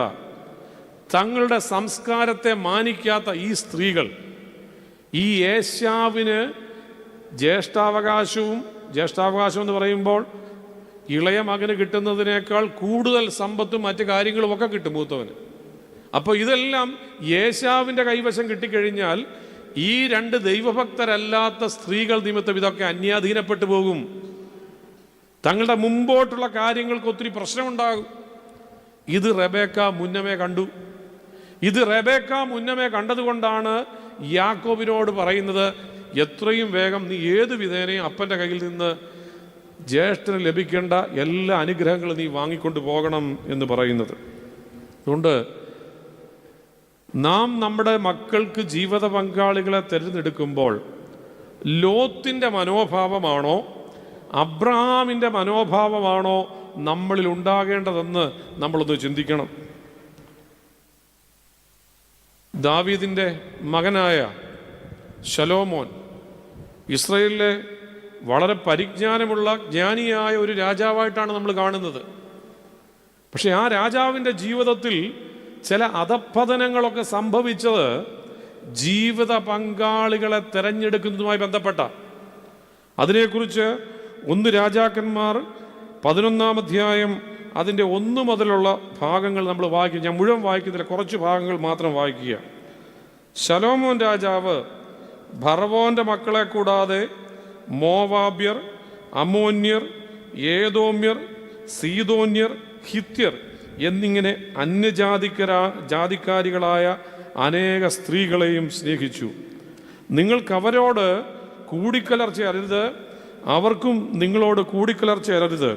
തങ്ങളുടെ സംസ്കാരത്തെ മാനിക്കാത്ത ഈ സ്ത്രീകൾ ഈ ഏശാവിന് ജ്യേഷ്ഠാവകാശം എന്ന് പറയുമ്പോൾ ഇളയ മകന് കിട്ടുന്നതിനേക്കാൾ കൂടുതൽ സമ്പത്തും മറ്റു കാര്യങ്ങളും ഒക്കെ കിട്ടും മൂത്തവന്. അപ്പോൾ ഇതെല്ലാം ഏശാവിൻ്റെ കൈവശം കിട്ടിക്കഴിഞ്ഞാൽ ഈ 2 ദൈവഭക്തരല്ലാത്ത സ്ത്രീകൾ നിമിത്തം ഇതൊക്കെ അന്യാധീനപ്പെട്ടു പോകും. തങ്ങളുടെ മുമ്പോട്ടുള്ള കാര്യങ്ങൾക്ക് ഒത്തിരി പ്രശ്നമുണ്ടാകും. ഇത് റബേക്ക മുന്നമേ കണ്ടു. ഇത് റബേക്ക മുന്നമേ കണ്ടതുകൊണ്ടാണ് യാക്കോബിനോട് പറയുന്നത്, എത്രയും വേഗം നീ ഏത് വിധേനയും അപ്പൻ്റെ കയ്യിൽ നിന്ന് ജ്യേഷ്ഠന് ലഭിക്കേണ്ട എല്ലാ അനുഗ്രഹങ്ങളും നീ വാങ്ങിക്കൊണ്ട് പോകണം എന്ന് പറയുന്നത്. അതുകൊണ്ട് നാം നമ്മുടെ മക്കൾക്ക് ജീവിത പങ്കാളികളെ തിരഞ്ഞെടുക്കുമ്പോൾ ലോത്തിൻ്റെ മനോഭാവമാണോ അബ്രഹാമിൻ്റെ മനോഭാവമാണോ നമ്മളിൽ ഉണ്ടാകേണ്ടതെന്ന് നമ്മളൊന്ന് ചിന്തിക്കണം. ദാവീദിൻ്റെ മകനായ ശലോമോൻ ഇസ്രായേലിലെ വളരെ പരിജ്ഞാനമുള്ള ജ്ഞാനിയായ ഒരു രാജാവായിട്ടാണ് നമ്മൾ കാണുന്നത്. പക്ഷെ ആ രാജാവിൻ്റെ ജീവിതത്തിൽ ചില അധപ്പതനങ്ങളൊക്കെ സംഭവിച്ചത് ജീവിത പങ്കാളികളെ തിരഞ്ഞെടുക്കുന്നതുമായി ബന്ധപ്പെട്ട. അതിനെക്കുറിച്ച് 1 രാജാക്കന്മാർ 11-ാം അധ്യായം അതിൻ്റെ 1 മുതലുള്ള ഭാഗങ്ങൾ നമ്മൾ വായിക്കുക. ഞാൻ മുഴുവൻ വായിക്കുന്നില്ല, കുറച്ച് ഭാഗങ്ങൾ മാത്രം വായിക്കുക. ശലോമോൻ രാജാവ് ഫറവോന്റെ മക്കളെ കൂടാതെ മോവാബ്യർ, അമ്മോന്യർ, ഏദോമ്യർ, സീദോന്യർ, ഹിത്യർ എന്നിങ്ങനെ ജാതിക്കാരികളായ അനേക സ്ത്രീകളെയും സ്നേഹിച്ചു. നിങ്ങൾക്കവരോട് കൂടിക്കലർച്ചയരുത്, അവർക്കും നിങ്ങളോട് കൂടിക്കലർച്ചയരുത്.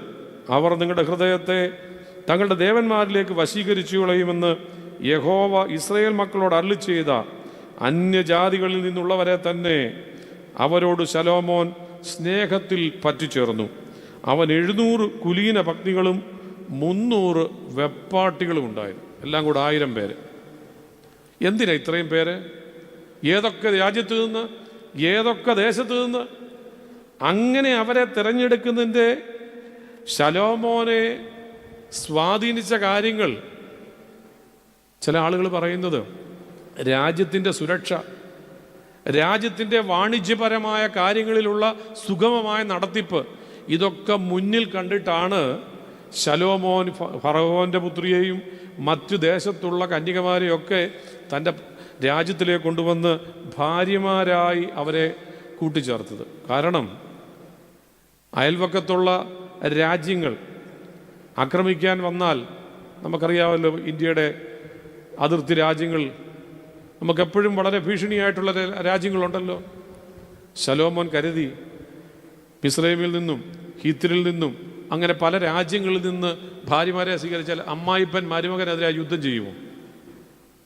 അവർ നിങ്ങളുടെ ഹൃദയത്തെ തങ്ങളുടെ ദേവന്മാരിലേക്ക് വശീകരിച്ചു കളയുമെന്ന് യഹോവ ഇസ്രായേൽ മക്കളോട് അരുളി ചെയ്ത അന്യജാതികളിൽ നിന്നുള്ളവരെ തന്നെ അവരോട് ശലോമോൻ സ്നേഹത്തിൽ പറ്റിച്ചേർന്നു. അവൻ 700 കുലീന പത്നികളും 300 വെപ്പാട്ടികളും ഉണ്ടായിരുന്നു. എല്ലാം കൂടെ 1000 പേര്. എന്തിനാ ഇത്രയും പേര്? ഏതൊക്കെ രാജ്യത്ത് നിന്ന്, ഏതൊക്കെ ദേശത്ത് നിന്ന്? അങ്ങനെ അവരെ തിരഞ്ഞെടുക്കുന്നതിൻ്റെ ശലോമോനെ സ്വാധീനിച്ച കാര്യങ്ങൾ ചില ആളുകൾ പറയുന്നത് രാജ്യത്തിൻ്റെ സുരക്ഷ, രാജ്യത്തിൻ്റെ വാണിജ്യപരമായ കാര്യങ്ങളിലുള്ള സുഗമമായ നടത്തിപ്പ്, ഇതൊക്കെ മുന്നിൽ കണ്ടിട്ടാണ് ശലോമോൻ ഫറവോൻ്റെ പുത്രിയെയും മറ്റു ദേശത്തുള്ള കന്യകമാരെയൊക്കെ തൻ്റെ രാജ്യത്തിലേക്ക് കൊണ്ടുവന്ന് ഭാര്യമാരായി അവരെ കൂട്ടിച്ചേർത്തത്. കാരണം അയൽവക്കത്തുള്ള രാജ്യങ്ങൾ ആക്രമിക്കാൻ വന്നാൽ, നമുക്കറിയാമല്ലോ ഇന്ത്യയുടെ അതിർത്തി രാജ്യങ്ങൾ നമുക്കെപ്പോഴും വളരെ ഭീഷണിയായിട്ടുള്ള രാജ്യങ്ങളുണ്ടല്ലോ. ശലോമോൻ കരുതി മിസ്രൈമിൽ നിന്നും ഹിത്യരിൽ നിന്നും അങ്ങനെ പല രാജ്യങ്ങളിൽ നിന്ന് ഭാര്യമാരെ സ്വീകരിച്ചാൽ അമ്മായിപ്പൻ മരുമകനെതിരെ യുദ്ധം ചെയ്യുമോ?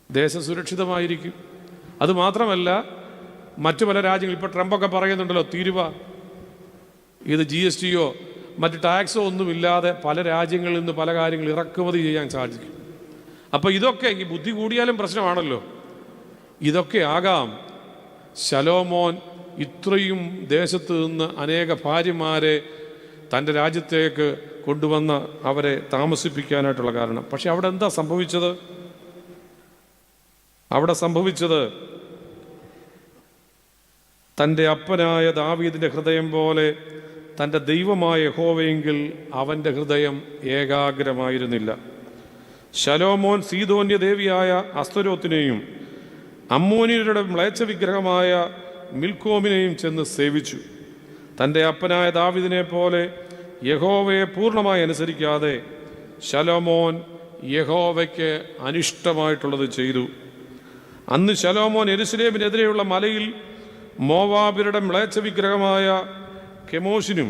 ദേശം സുരക്ഷിതമായിരിക്കും. അതുമാത്രമല്ല, മറ്റു പല രാജ്യങ്ങൾ, ഇപ്പോൾ ട്രംപൊക്കെ പറയുന്നുണ്ടല്ലോ, തീരുവ, ഇത് GSTയോ മറ്റ് ടാക്സോ ഒന്നുമില്ലാതെ പല രാജ്യങ്ങളിൽ നിന്ന് പല കാര്യങ്ങൾ ഇറക്കുമതി ചെയ്യാൻ സാധിക്കും. അപ്പോൾ ഇതൊക്കെ ഈ ബുദ്ധി കൂടിയാലും പ്രശ്നമാണല്ലോ. ഇതൊക്കെ ആകാം ശലോമോൻ ഇത്രയും ദേശത്ത് നിന്ന് അനേക ഭാര്യമാരെ തൻ്റെ രാജ്യത്തേക്ക് കൊണ്ടുവന്ന് അവരെ താമസിപ്പിക്കാനായിട്ടുള്ള കാരണം. പക്ഷെ അവിടെ എന്താ സംഭവിച്ചത്? അവിടെ സംഭവിച്ചത് തൻ്റെ അപ്പനായ ദാവീദിൻ്റെ ഹൃദയം പോലെ തൻ്റെ ദൈവമായ യഹോവയെങ്കിൽ അവൻ്റെ ഹൃദയം ഏകാഗ്രമായിരുന്നില്ല. ശലോമോൻ സീദോന്യ ദേവിയായ അസ്തരോത്തിനെയും അമ്മോന്യരുടെ മ്ലേച്ഛ വിഗ്രഹമായ മിൽക്കോമിനെയും ചെന്ന് സേവിച്ചു. തൻ്റെ അപ്പനായ ദാവീദിനെ പോലെ യഹോവയെ പൂർണ്ണമായി അനുസരിക്കാതെ ശലോമോൻ യഹോവയ്ക്ക് അനിഷ്ടമായിട്ടുള്ളത് ചെയ്തു. അന്ന് ശലോമോൻ യെരൂശലേമിനെതിരെയുള്ള മലയിൽ മോവാബ്യരുടെ മ്ലേച്ഛ വിഗ്രഹമായ കെമോഷിനും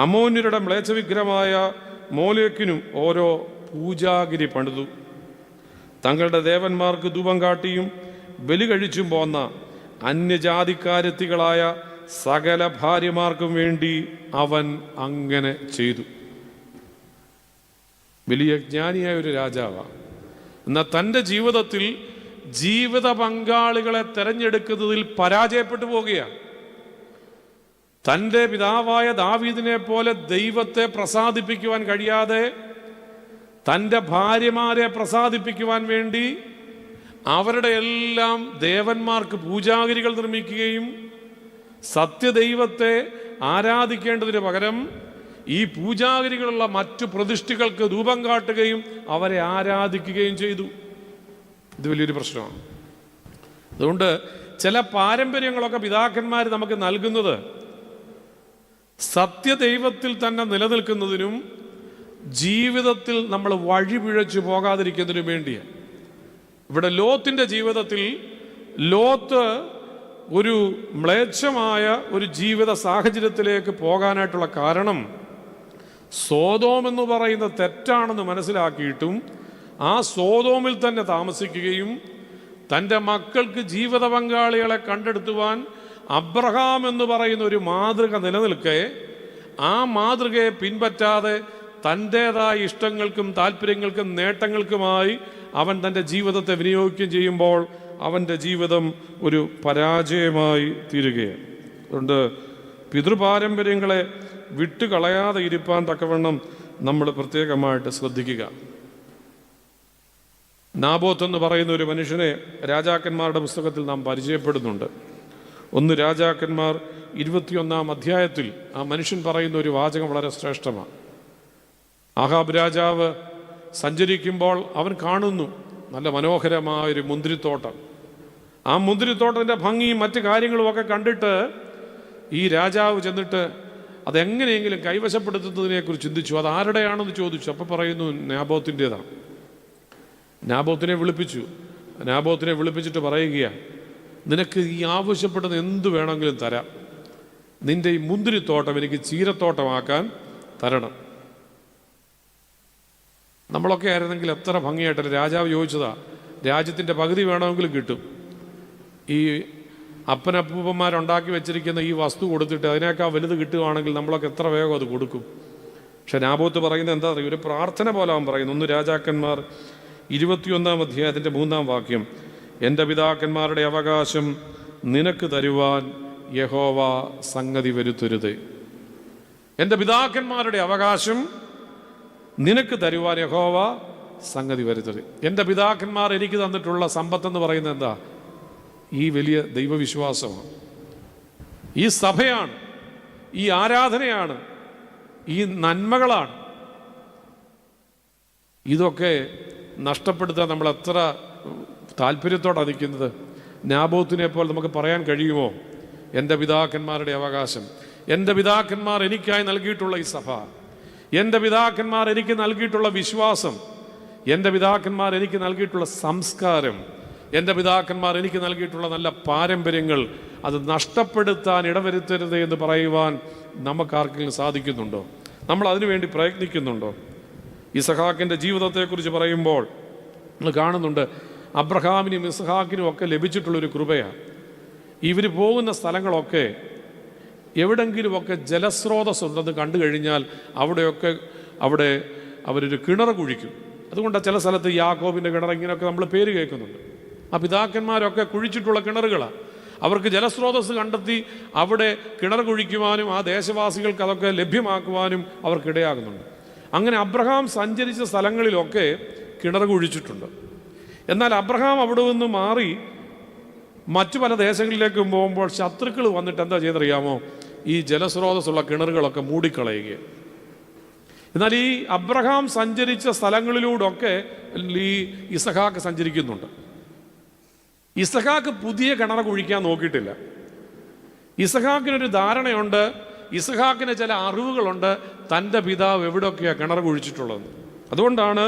അമ്മോന്യരുടെ മ്ലേച്ഛ വിഗ്രഹമായ മോലേക്കിനും ഓരോ പൂജാഗിരി പണിതു. തങ്ങളുടെ ദേവന്മാർക്ക് ധൂപം കാട്ടിയും ബലി കഴിച്ചും പോന്ന അന്യജാതിക്കാരെത്തികളായ സകല ഭാര്യമാർക്കും വേണ്ടി അവൻ അങ്ങനെ ചെയ്തു. വലിയ ജ്ഞാനിയായ ഒരു രാജാവാണ്. എന്നാൽ തൻ്റെ ജീവിതത്തിൽ ജീവിത പങ്കാളികളെ തെരഞ്ഞെടുക്കുന്നതിൽ പരാജയപ്പെട്ടു പോവുകയാണ്. തൻ്റെ പിതാവായ ദാവീദിനെ പോലെ ദൈവത്തെ പ്രസാദിപ്പിക്കുവാൻ കഴിയാതെ തൻ്റെ ഭാര്യമാരെ പ്രസാദിപ്പിക്കുവാൻ വേണ്ടി അവരുടെ എല്ലാം ദേവന്മാർക്ക് പൂജാഗിരികൾ നിർമ്മിക്കുകയും സത്യദൈവത്തെ ആരാധിക്കേണ്ടതിന് പകരം ഈ പൂജാഗിരികളുള്ള മറ്റു പ്രതിഷ്ഠകൾക്ക് ധൂപം കാട്ടുകയും അവരെ ആരാധിക്കുകയും ചെയ്തു. ഇത് വലിയൊരു പ്രശ്നമാണ്. അതുകൊണ്ട് ചില പാരമ്പര്യങ്ങളൊക്കെ പിതാക്കന്മാർ നമുക്ക് നൽകുന്നത് സത്യദൈവത്തിൽ തന്നെ നിലനിൽക്കുന്നതിനും ജീവിതത്തിൽ നമ്മൾ വഴിപിഴച്ചു പോകാതിരിക്കുന്നതിനും വേണ്ടിയാണ്. ഇവിടെ ലോത്തിൻ്റെ ജീവിതത്തിൽ ലോത്ത് ഒരു മ്ലേച്ഛമായ ഒരു ജീവിത സാഹചര്യത്തിലേക്ക് പോകാനായിട്ടുള്ള കാരണം സോദോം എന്ന് പറയുന്ന തെറ്റാണെന്ന് മനസ്സിലാക്കിയിട്ടും ആ സോദോമിൽ തന്നെ താമസിക്കുകയും തൻ്റെ മക്കൾക്ക് ജീവിത പങ്കാളികളെ കണ്ടെടുത്തുവാൻ അബ്രഹാം എന്ന് പറയുന്ന ഒരു മാതൃക നിലനിൽക്കെ ആ മാതൃകയെ പിൻപറ്റാതെ തൻ്റേതായ ഇഷ്ടങ്ങൾക്കും താല്പര്യങ്ങൾക്കും നേട്ടങ്ങൾക്കുമായി അവൻ തൻ്റെ ജീവിതത്തെ വിനിയോഗിക്കുകയും ചെയ്യുമ്പോൾ അവൻ്റെ ജീവിതം ഒരു പരാജയമായി തീരുകയാണ്. അതുകൊണ്ട് പിതൃപാരമ്പര്യങ്ങളെ വിട്ടുകളയാതെ ഇരുപ്പാൻ തക്കവണ്ണം നമ്മൾ പ്രത്യേകമായിട്ട് ശ്രദ്ധിക്കുക. നാബോത്ത് എന്ന് പറയുന്ന ഒരു മനുഷ്യനെ രാജാക്കന്മാരുടെ പുസ്തകത്തിൽ നാം പരിചയപ്പെടുന്നുണ്ട്. 1 രാജാക്കന്മാർ 21 അധ്യായത്തിൽ ആ മനുഷ്യൻ പറയുന്ന ഒരു വാചകം വളരെ ശ്രേഷ്ഠമാണ്. ആഹാബ് രാജാവ് സഞ്ചരിക്കുമ്പോൾ അവൻ കാണുന്നു നല്ല മനോഹരമായൊരു മുന്തിരിത്തോട്ടം. ആ മുന്തിരിത്തോട്ടത്തിൻ്റെ ഭംഗിയും മറ്റു കാര്യങ്ങളുമൊക്കെ കണ്ടിട്ട് ഈ രാജാവ് ചെന്നിട്ട് അതെങ്ങനെയെങ്കിലും കൈവശപ്പെടുത്തുന്നതിനെക്കുറിച്ച് ചിന്തിച്ചു. അത് ആരുടെയാണെന്ന് ചോദിച്ചു. അപ്പോൾ പറയുന്നു നാബോത്തിൻ്റെതാണ്. നാബോത്തിനെ വിളിപ്പിച്ചു. നാബോത്തിനെ വിളിപ്പിച്ചിട്ട് പറയുകയാണ്, നിനക്ക് ഈ ആവശ്യപ്പെടുന്ന എന്ത് വേണമെങ്കിലും തരാം, നിന്റെ ഈ മുന്തിരിത്തോട്ടം എനിക്ക് ചീരത്തോട്ടമാക്കാൻ തരണം. നമ്മളൊക്കെ ആയിരുന്നെങ്കിൽ എത്ര ഭംഗിയായിട്ടല്ലേ രാജാവ് ചോദിച്ചതാ, രാജ്യത്തിൻ്റെ പകുതി വേണമെങ്കിലും കിട്ടും. ഈ അപ്പനപ്പൂപ്പന്മാരുണ്ടാക്കി വെച്ചിരിക്കുന്ന ഈ വസ്തു കൊടുത്തിട്ട് അതിനേക്കാൾ വലുത് കിട്ടുകയാണെങ്കിൽ നമ്മളൊക്കെ എത്ര വേഗം അത് കൊടുക്കും. പക്ഷെ നാബോത്ത് പറയുന്നത് എന്താ പറയുക, ഒരു പ്രാർത്ഥന പോലെ അവൻ പറയുന്നു. 1 രാജാക്കന്മാർ 21 അധ്യായത്തിൻ്റെ 3 വാക്യം, എൻ്റെ പിതാക്കന്മാരുടെ അവകാശം നിനക്ക് തരുവാൻ യഹോവ സംഗതി വരുത്തരുത്. എൻ്റെ പിതാക്കന്മാരുടെ അവകാശം നിനക്ക് തരുവാൻ യഹോവ സംഗതി വരുത്തരുത്. എൻ്റെ പിതാക്കന്മാർ എനിക്ക് തന്നിട്ടുള്ള സമ്പത്തെന്ന് പറയുന്നത് എന്താ? ഈ വലിയ ദൈവവിശ്വാസമാണ്, ഈ സഭയാണ്, ഈ ആരാധനയാണ്, ഈ നന്മകളാണ്. ഇതൊക്കെ നഷ്ടപ്പെടുത്താൻ നമ്മൾ എത്ര താല്പര്യത്തോടാണ് നിൽക്കുന്നത്. നാബോത്തിനെ പോലെ നമുക്ക് പറയാൻ കഴിയുമോ, എൻ്റെ പിതാക്കന്മാരുടെ അവകാശം, എൻ്റെ പിതാക്കന്മാർ എനിക്കായി നൽകിയിട്ടുള്ള ഈ സഭ, എൻ്റെ പിതാക്കന്മാർ എനിക്ക് നൽകിയിട്ടുള്ള വിശ്വാസം, എൻ്റെ പിതാക്കന്മാർ എനിക്ക് നൽകിയിട്ടുള്ള സംസ്കാരം, എൻ്റെ പിതാക്കന്മാർ എനിക്ക് നൽകിയിട്ടുള്ള നല്ല പാരമ്പര്യങ്ങൾ, അത് നഷ്ടപ്പെടുത്താൻ ഇടവരുത്തരുത് എന്ന് പറയുവാൻ നമുക്കാർക്കെങ്കിലും സാധിക്കുന്നുണ്ടോ? നമ്മൾ അതിനുവേണ്ടി പ്രയത്നിക്കുന്നുണ്ടോ? ഇസഹാക്കിൻ്റെ ജീവിതത്തെക്കുറിച്ച് പറയുമ്പോൾ നമ്മൾ കാണുന്നുണ്ട്, അബ്രഹാമിനും ഇസഹാക്കിനും ഒക്കെ ലഭിച്ചിട്ടുള്ളൊരു കൃപയാണ്. ഇവർ പോകുന്ന സ്ഥലങ്ങളൊക്കെ എവിടെങ്കിലുമൊക്കെ ജലസ്രോതസ് ഉണ്ടെന്ന് കണ്ടു കഴിഞ്ഞാൽ അവിടെ അവരൊരു കിണർ കുഴിക്കും. അതുകൊണ്ട് ചില സ്ഥലത്ത് യാക്കോബിൻ്റെ കിണർ ഇങ്ങനെയൊക്കെ നമ്മൾ പേര് കേൾക്കുന്നുണ്ട്. ആ പിതാക്കന്മാരൊക്കെ കുഴിച്ചിട്ടുള്ള കിണറുകളാണ്. അവർക്ക് ജലസ്രോതസ് കണ്ടെത്തി അവിടെ കിണർ കുഴിക്കുവാനും ആ ദേശവാസികൾക്ക് അതൊക്കെ ലഭ്യമാക്കുവാനും അവർക്കിടയാകുന്നുണ്ട്. അങ്ങനെ അബ്രഹാം സഞ്ചരിച്ച സ്ഥലങ്ങളിലൊക്കെ കിണർ കുഴിച്ചിട്ടുണ്ട്. എന്നാൽ അബ്രഹാം അവിടെ നിന്ന് മാറി മറ്റു പല ദേശങ്ങളിലേക്ക് പോകുമ്പോൾ ശത്രുക്കൾ വന്നിട്ട് എന്താ ചെയ്തറിയാമോ, ഈ ജലസ്രോതസ്സുള്ള കിണറുകളൊക്കെ മൂടിക്കളയുക. എന്നാൽ ഈ അബ്രഹാം സഞ്ചരിച്ച സ്ഥലങ്ങളിലൂടെയൊക്കെ ഈ ഇസഹാക്ക് സഞ്ചരിക്കുന്നുണ്ട്. ഇസഹാക്ക് പുതിയ കിണർ കുഴിക്കാൻ നോക്കിയിട്ടില്ല. ഇസഹാക്കിനൊരു ധാരണയുണ്ട്, ഇസഹാക്കിന് ചില അറിവുകളുണ്ട്, തൻ്റെ പിതാവ് എവിടെയൊക്കെയാണ് കിണർ കുഴിച്ചിട്ടുള്ളത്. അതുകൊണ്ടാണ്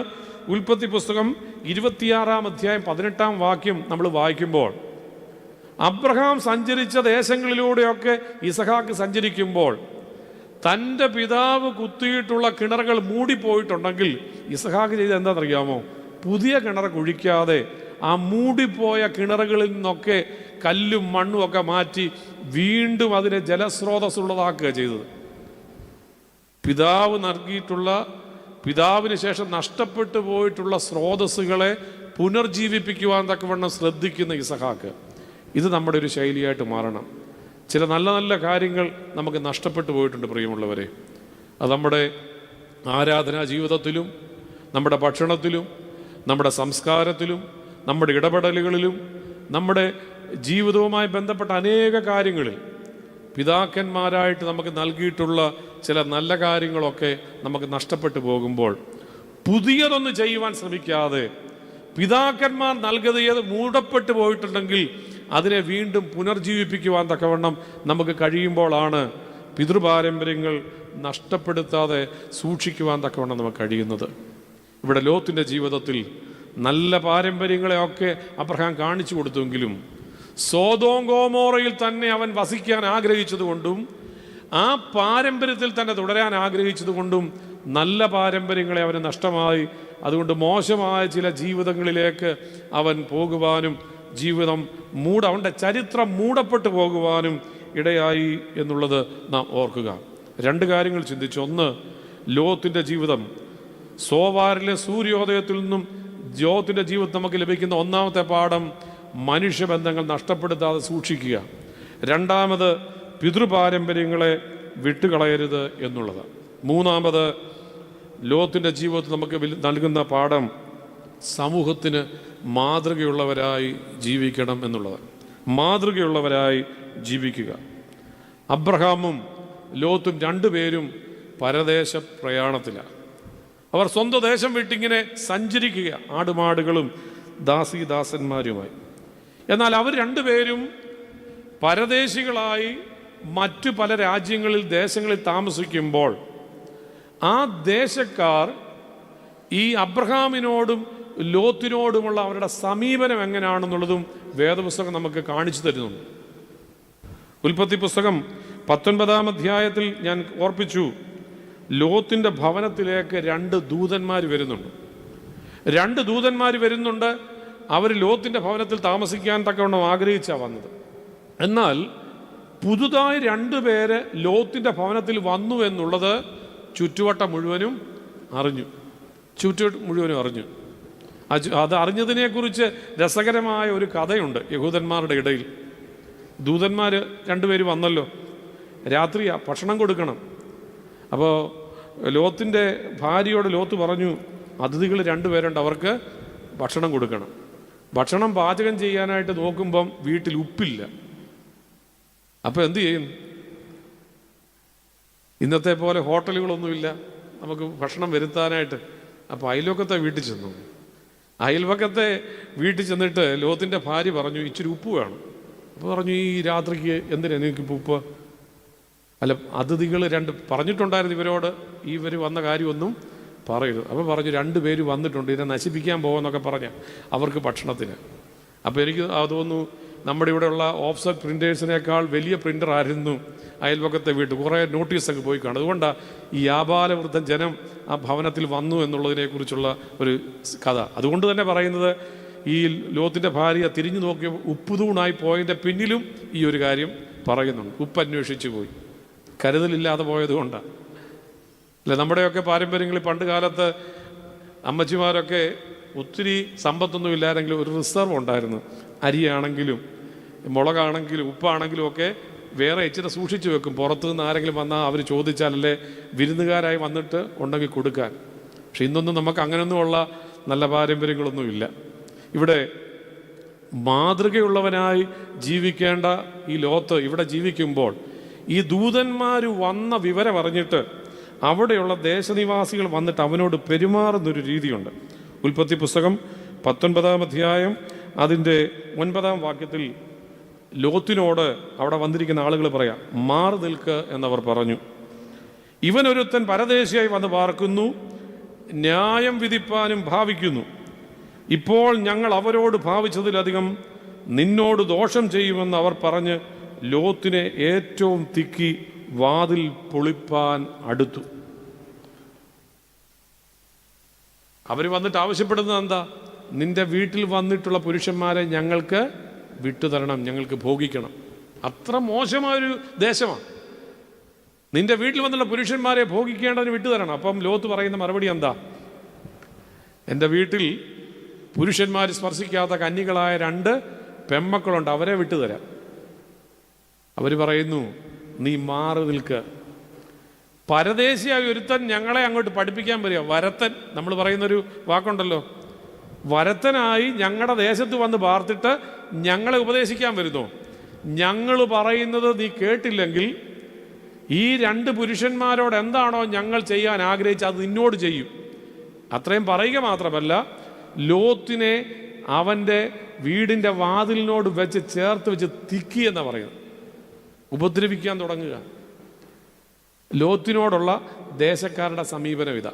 ഉൽപ്പത്തി പുസ്തകം 26 അധ്യായം 18 വാക്യം നമ്മൾ വായിക്കുമ്പോൾ, അബ്രഹാം സഞ്ചരിച്ച ദേശങ്ങളിലൂടെയൊക്കെ ഇസഹാക്ക് സഞ്ചരിക്കുമ്പോൾ തൻ്റെ പിതാവ് കുത്തിയിട്ടുള്ള കിണറുകൾ മൂടിപ്പോയിട്ടുണ്ടെങ്കിൽ ഇസഹാക്ക് ചെയ്ത് എന്താണെന്നറിയാമോ, പുതിയ കിണർ കുഴിക്കാതെ ആ മൂടിപ്പോയ കിണറുകളിൽ നിന്നൊക്കെ കല്ലും മണ്ണും ഒക്കെ മാറ്റി വീണ്ടും അതിനെ ജലസ്രോതസ്സുള്ളതാക്കുക ചെയ്തത്. പിതാവ് നൽകിയിട്ടുള്ള, പിതാവിന് ശേഷം നഷ്ടപ്പെട്ടു പോയിട്ടുള്ള സ്രോതസ്സുകളെ പുനർജീവിപ്പിക്കുവാൻ തക്കവണ്ണം ശ്രദ്ധിക്കുന്ന ഇസഹാക്ക്. ഇത് നമ്മുടെ ഒരു ശൈലിയായിട്ട് മാറണം. ചില നല്ല നല്ല കാര്യങ്ങൾ നമുക്ക് നഷ്ടപ്പെട്ടു പോയിട്ടുണ്ട് പ്രിയമുള്ളവരെ. അത് നമ്മുടെ ആരാധനാ ജീവിതത്തിലും നമ്മുടെ ഭക്ഷണത്തിലും നമ്മുടെ സംസ്കാരത്തിലും നമ്മുടെ ഇടപെടലുകളിലും നമ്മുടെ ജീവിതവുമായി ബന്ധപ്പെട്ട അനേക കാര്യങ്ങളിൽ പിതാക്കന്മാരായിട്ട് നമുക്ക് നൽകിയിട്ടുള്ള ചില നല്ല കാര്യങ്ങളൊക്കെ നമുക്ക് നഷ്ടപ്പെട്ടു പോകുമ്പോൾ പുതിയതൊന്ന് ചെയ്യുവാൻ ശ്രമിക്കാതെ പിതാക്കന്മാർ നൽകിയത് മൂടപ്പെട്ടു പോയിട്ടുണ്ടെങ്കിൽ അതിനെ വീണ്ടും പുനർജീവിപ്പിക്കുവാൻ തക്കവണ്ണം നമുക്ക് കഴിയുമ്പോഴാണ് പിതൃപാരമ്പര്യങ്ങൾ നഷ്ടപ്പെടുത്താതെ സൂക്ഷിക്കുവാൻ തക്കവണ്ണം നമുക്ക് കഴിയുന്നത്. ഇവിടെ ലോത്തിൻ്റെ ജീവിതത്തിൽ നല്ല പാരമ്പര്യങ്ങളെയൊക്കെ അബ്രഹാം കാണിച്ചു കൊടുത്തുവെങ്കിലും സോദോം ഗോമോറയിൽ തന്നെ അവൻ വസിക്കാൻ ആഗ്രഹിച്ചതുകൊണ്ടും ആ പാരമ്പര്യത്തിൽ തന്നെ തുടരാൻ ആഗ്രഹിച്ചതുകൊണ്ടും നല്ല പാരമ്പര്യങ്ങളെ അവന് നഷ്ടമായി. അതുകൊണ്ട് മോശമായ ചില ജീവിതങ്ങളിലേക്ക് അവൻ പോകുവാനും ജീവിതം അവൻ്റെ ചരിത്രം മൂടപ്പെട്ടു പോകുവാനും ഇടയായി എന്നുള്ളത് നാം ഓർക്കുക. 2 കാര്യങ്ങൾ ചിന്തിച്ചു. ഒന്ന്, ലോത്തിൻ്റെ ജീവിതം. സോവാറിലെ സൂര്യോദയത്തിൽ നിന്നും ലോത്തിൻ്റെ ജീവിതം നമുക്ക് ലഭിക്കുന്ന ഒന്നാമത്തെ പാഠം മനുഷ്യബന്ധങ്ങൾ നഷ്ടപ്പെടുത്താതെ സൂക്ഷിക്കുക. രണ്ടാമത് പിതൃപാരമ്പര്യങ്ങളെ വിട്ടുകളയരുത് എന്നുള്ളത്. മൂന്നാമത് ലോത്തിൻ്റെ ജീവിതത്തിൽ നമുക്ക് നൽകുന്ന പാഠം സമൂഹത്തിന് മാതൃകയുള്ളവരായി ജീവിക്കണം എന്നുള്ളത്. മാതൃകയുള്ളവരായി ജീവിക്കുക. അബ്രഹാമും ലോത്തും രണ്ടുപേരും പരദേശ പ്രയാണത്തിലാണ്. അവർ സ്വന്തം ദേശം വിട്ടിങ്ങനെ സഞ്ചരിക്കുക, ആടുമാടുകളും ദാസീദാസന്മാരുമായി. എന്നാൽ അവർ രണ്ടുപേരും പരദേശികളായി മറ്റു പല രാജ്യങ്ങളിൽ ദേശങ്ങളിൽ താമസിക്കുമ്പോൾ ആ ദേശക്കാർ ഈ അബ്രഹാമിനോടും ലോത്തിനോടുമുള്ള അവരുടെ സമീപനം എങ്ങനെയാണെന്നുള്ളതും വേദപുസ്തകം നമുക്ക് കാണിച്ചു തരുന്നുണ്ട്. ഉൽപ്പത്തി പുസ്തകം 19-ാം അധ്യായത്തിൽ ഞാൻ ഓർപ്പിച്ചു, ലോത്തിൻ്റെ ഭവനത്തിലേക്ക് 2 ദൂതന്മാർ വരുന്നുണ്ട്. 2 ദൂതന്മാർ വരുന്നുണ്ട്. അവർ ലോത്തിൻ്റെ ഭവനത്തിൽ താമസിക്കാൻ തക്കവണ്ണം ആഗ്രഹിച്ചാണ് വന്നത്. എന്നാൽ പുതുതായി 2 പേര് ലോത്തിൻ്റെ ഭവനത്തിൽ വന്നു എന്നുള്ളത് ചുറ്റുവട്ടം മുഴുവനും അറിഞ്ഞു. അത് അറിഞ്ഞതിനെക്കുറിച്ച് രസകരമായ ഒരു കഥയുണ്ട് യഹൂദന്മാരുടെ ഇടയിൽ. ദൂതന്മാർ 2 പേര് വന്നല്ലോ, രാത്രിയാ, ഭക്ഷണം കൊടുക്കണം. അപ്പോൾ ലോത്തിൻ്റെ ഭാര്യയോട് ലോത്ത് പറഞ്ഞു, അതിഥികൾ 2 പേരുണ്ട്, അവർക്ക് ഭക്ഷണം കൊടുക്കണം. ഭക്ഷണം പാചകം ചെയ്യാനായിട്ട് നോക്കുമ്പം വീട്ടിൽ ഉപ്പില്ല. അപ്പോൾ എന്തു ചെയ്യും? ഇന്നത്തെ പോലെ ഹോട്ടലുകളൊന്നുമില്ല നമുക്ക് ഭക്ഷണം വരുത്താനായിട്ട്. അപ്പോൾ അയൽവക്കത്തെ വീട്ടിൽ ചെന്നു. അയൽവക്കത്തെ വീട്ടിൽ ചെന്നിട്ട് ലോത്തിൻ്റെ ഭാര്യ പറഞ്ഞു, ഇച്ചിരി ഉപ്പ് വേണം. അപ്പോൾ പറഞ്ഞു, ഈ രാത്രിക്ക് എന്തിനാ എനിക്കിപ്പോൾ ഉപ്പ്? അല്ല, അതിഥികൾ 2 പറഞ്ഞിട്ടുണ്ടായിരുന്നു ഇവരോട്, ഇവർ വന്ന കാര്യമൊന്നും പറയരുത്. അപ്പോൾ പറഞ്ഞു, 2 പേര് വന്നിട്ടുണ്ട്, ഇതിനെ നശിപ്പിക്കാൻ പോകുമെന്നൊക്കെ പറഞ്ഞ അവർക്ക് ഭക്ഷണത്തിന്. അപ്പോൾ എനിക്ക് തോന്നുന്നു നമ്മുടെ ഇവിടെയുള്ള ഓഫ്സെറ്റ് പ്രിൻറ്റേഴ്സിനേക്കാൾ വലിയ പ്രിൻ്റർ ആയിരുന്നു അയൽവക്കത്തെ വീട്ടിൽ. കുറേ നോട്ടീസൊക്കെ പോയി കാണും. അതുകൊണ്ടാണ് ഈ ആബാലവൃദ്ധൻ ജനം ആ ഭവനത്തിൽ വന്നു എന്നുള്ളതിനെക്കുറിച്ചുള്ള ഒരു കഥ. അതുകൊണ്ട് തന്നെ പറയുന്നത്, ഈ ലോത്തിൻ്റെ ഭാര്യ തിരിഞ്ഞു നോക്കിയ ഉപ്പുതൂണായി പോയതിൻ്റെ പിന്നിലും ഈ ഒരു കാര്യം പറയുന്നുണ്ട്. ഉപ്പ് അന്വേഷിച്ചു പോയി, കരുതലില്ലാതെ പോയതുകൊണ്ടാണ്. അല്ല, നമ്മുടെയൊക്കെ പാരമ്പര്യങ്ങളിൽ പണ്ട് കാലത്ത് അമ്മച്ചിമാരൊക്കെ ഒത്തിരി സമ്പത്തൊന്നും ഇല്ലാതെങ്കിലും ഒരു റിസർവ് ഉണ്ടായിരുന്നു. അരിയാണെങ്കിലും മുളകാണെങ്കിലും ഉപ്പാണെങ്കിലും ഒക്കെ വേറെ ഇച്ചിരി സൂക്ഷിച്ചു വെക്കും. പുറത്തു നിന്ന് ആരെങ്കിലും വന്നാൽ അവർ ചോദിച്ചാലല്ലേ വിരുന്നുകാരായി വന്നിട്ട് ഉണ്ടെങ്കിൽ കൊടുക്കാൻ. പക്ഷെ ഇന്നൊന്നും നമുക്ക് അങ്ങനെയൊന്നുമുള്ള നല്ല പാരമ്പര്യങ്ങളൊന്നുമില്ല. ഇവിടെ മാതൃകയുള്ളവനായി ജീവിക്കേണ്ട ഈ ലോത്ത് ഇവിടെ ജീവിക്കുമ്പോൾ ഈ ദൂതന്മാർ വന്ന വിവരം അറിഞ്ഞിട്ട് അവിടെയുള്ള ദേശനിവാസികൾ വന്നിട്ട് അവനോട് പെരുമാറുന്നൊരു രീതിയുണ്ട്. ഉൽപ്പത്തി പുസ്തകം 19-ാം അധ്യായം അതിൻ്റെ 9-ാം വാക്യത്തിൽ ലോത്തിനോട് അവിടെ വന്നിരിക്കുന്ന ആളുകൾ പറയാം, മാറി നിൽക്ക് എന്നവർ പറഞ്ഞു. ഇവനൊരുത്തൻ പരദേശിയായി വന്ന് പാർക്കുന്നു, ന്യായം വിധിപ്പാനും ഭാവിക്കുന്നു. ഇപ്പോൾ ഞങ്ങൾ അവരോട് ഭാവിച്ചതിലധികം നിന്നോട് ദോഷം ചെയ്യുമെന്ന് അവർ പറഞ്ഞ് ലോത്തിനെ ഏറ്റവും തിക്കി വാതിൽ പൊളിപ്പാൻ അടുത്തു. അവർ വന്നിട്ട് ആവശ്യപ്പെടുന്നത് എന്താ? നിന്റെ വീട്ടിൽ വന്നിട്ടുള്ള പുരുഷന്മാരെ ഞങ്ങൾക്ക് വിട്ടുതരണം, ഞങ്ങൾക്ക് ഭോഗിക്കണം. അത്ര മോശമായൊരു ദേശമാണ്. നിന്റെ വീട്ടിൽ വന്നുള്ള പുരുഷന്മാരെ ഭോഗിക്കേണ്ടതിന് വിട്ടുതരണം. അപ്പം ലോത്ത് പറയുന്ന മറുപടി എന്താ? എൻ്റെ വീട്ടിൽ പുരുഷന്മാർ സ്പർശിക്കാത്ത കന്യകളായ 2 പെൺമക്കളുണ്ട്, അവരെ വിട്ടുതരാം. അവർ പറയുന്നു, നീ മാറി നിൽക്കുക. പരദേശിയായി ഒരുത്തൻ ഞങ്ങളെ അങ്ങോട്ട് പഠിപ്പിക്കാൻ വരിക. വരത്തൻ, നമ്മൾ പറയുന്നൊരു വാക്കുണ്ടല്ലോ, വരത്തനായി ഞങ്ങളുടെ ദേശത്ത് വന്ന് പാർത്തിട്ട് ഞങ്ങളെ ഉപദേശിക്കാൻ വരുന്നു. ഞങ്ങൾ പറയുന്നത് നീ കേട്ടില്ലെങ്കിൽ ഈ 2 പുരുഷന്മാരോട് എന്താണോ ഞങ്ങൾ ചെയ്യാൻ ആഗ്രഹിച്ചത് അത് നിന്നോട് ചെയ്യും. അത്രയും പറയുക മാത്രമല്ല, ലോത്തിനെ അവൻ്റെ വീടിൻ്റെ വാതിലിനോട് വെച്ച് ചേർത്ത് വെച്ച് തിക്കി എന്നാ പറയുന്നത്. ഉപദ്രവിക്കാൻ തുടങ്ങുക. ലോത്തിനോടുള്ള ദേശക്കാരുടെ സമീപനം ഇതാ.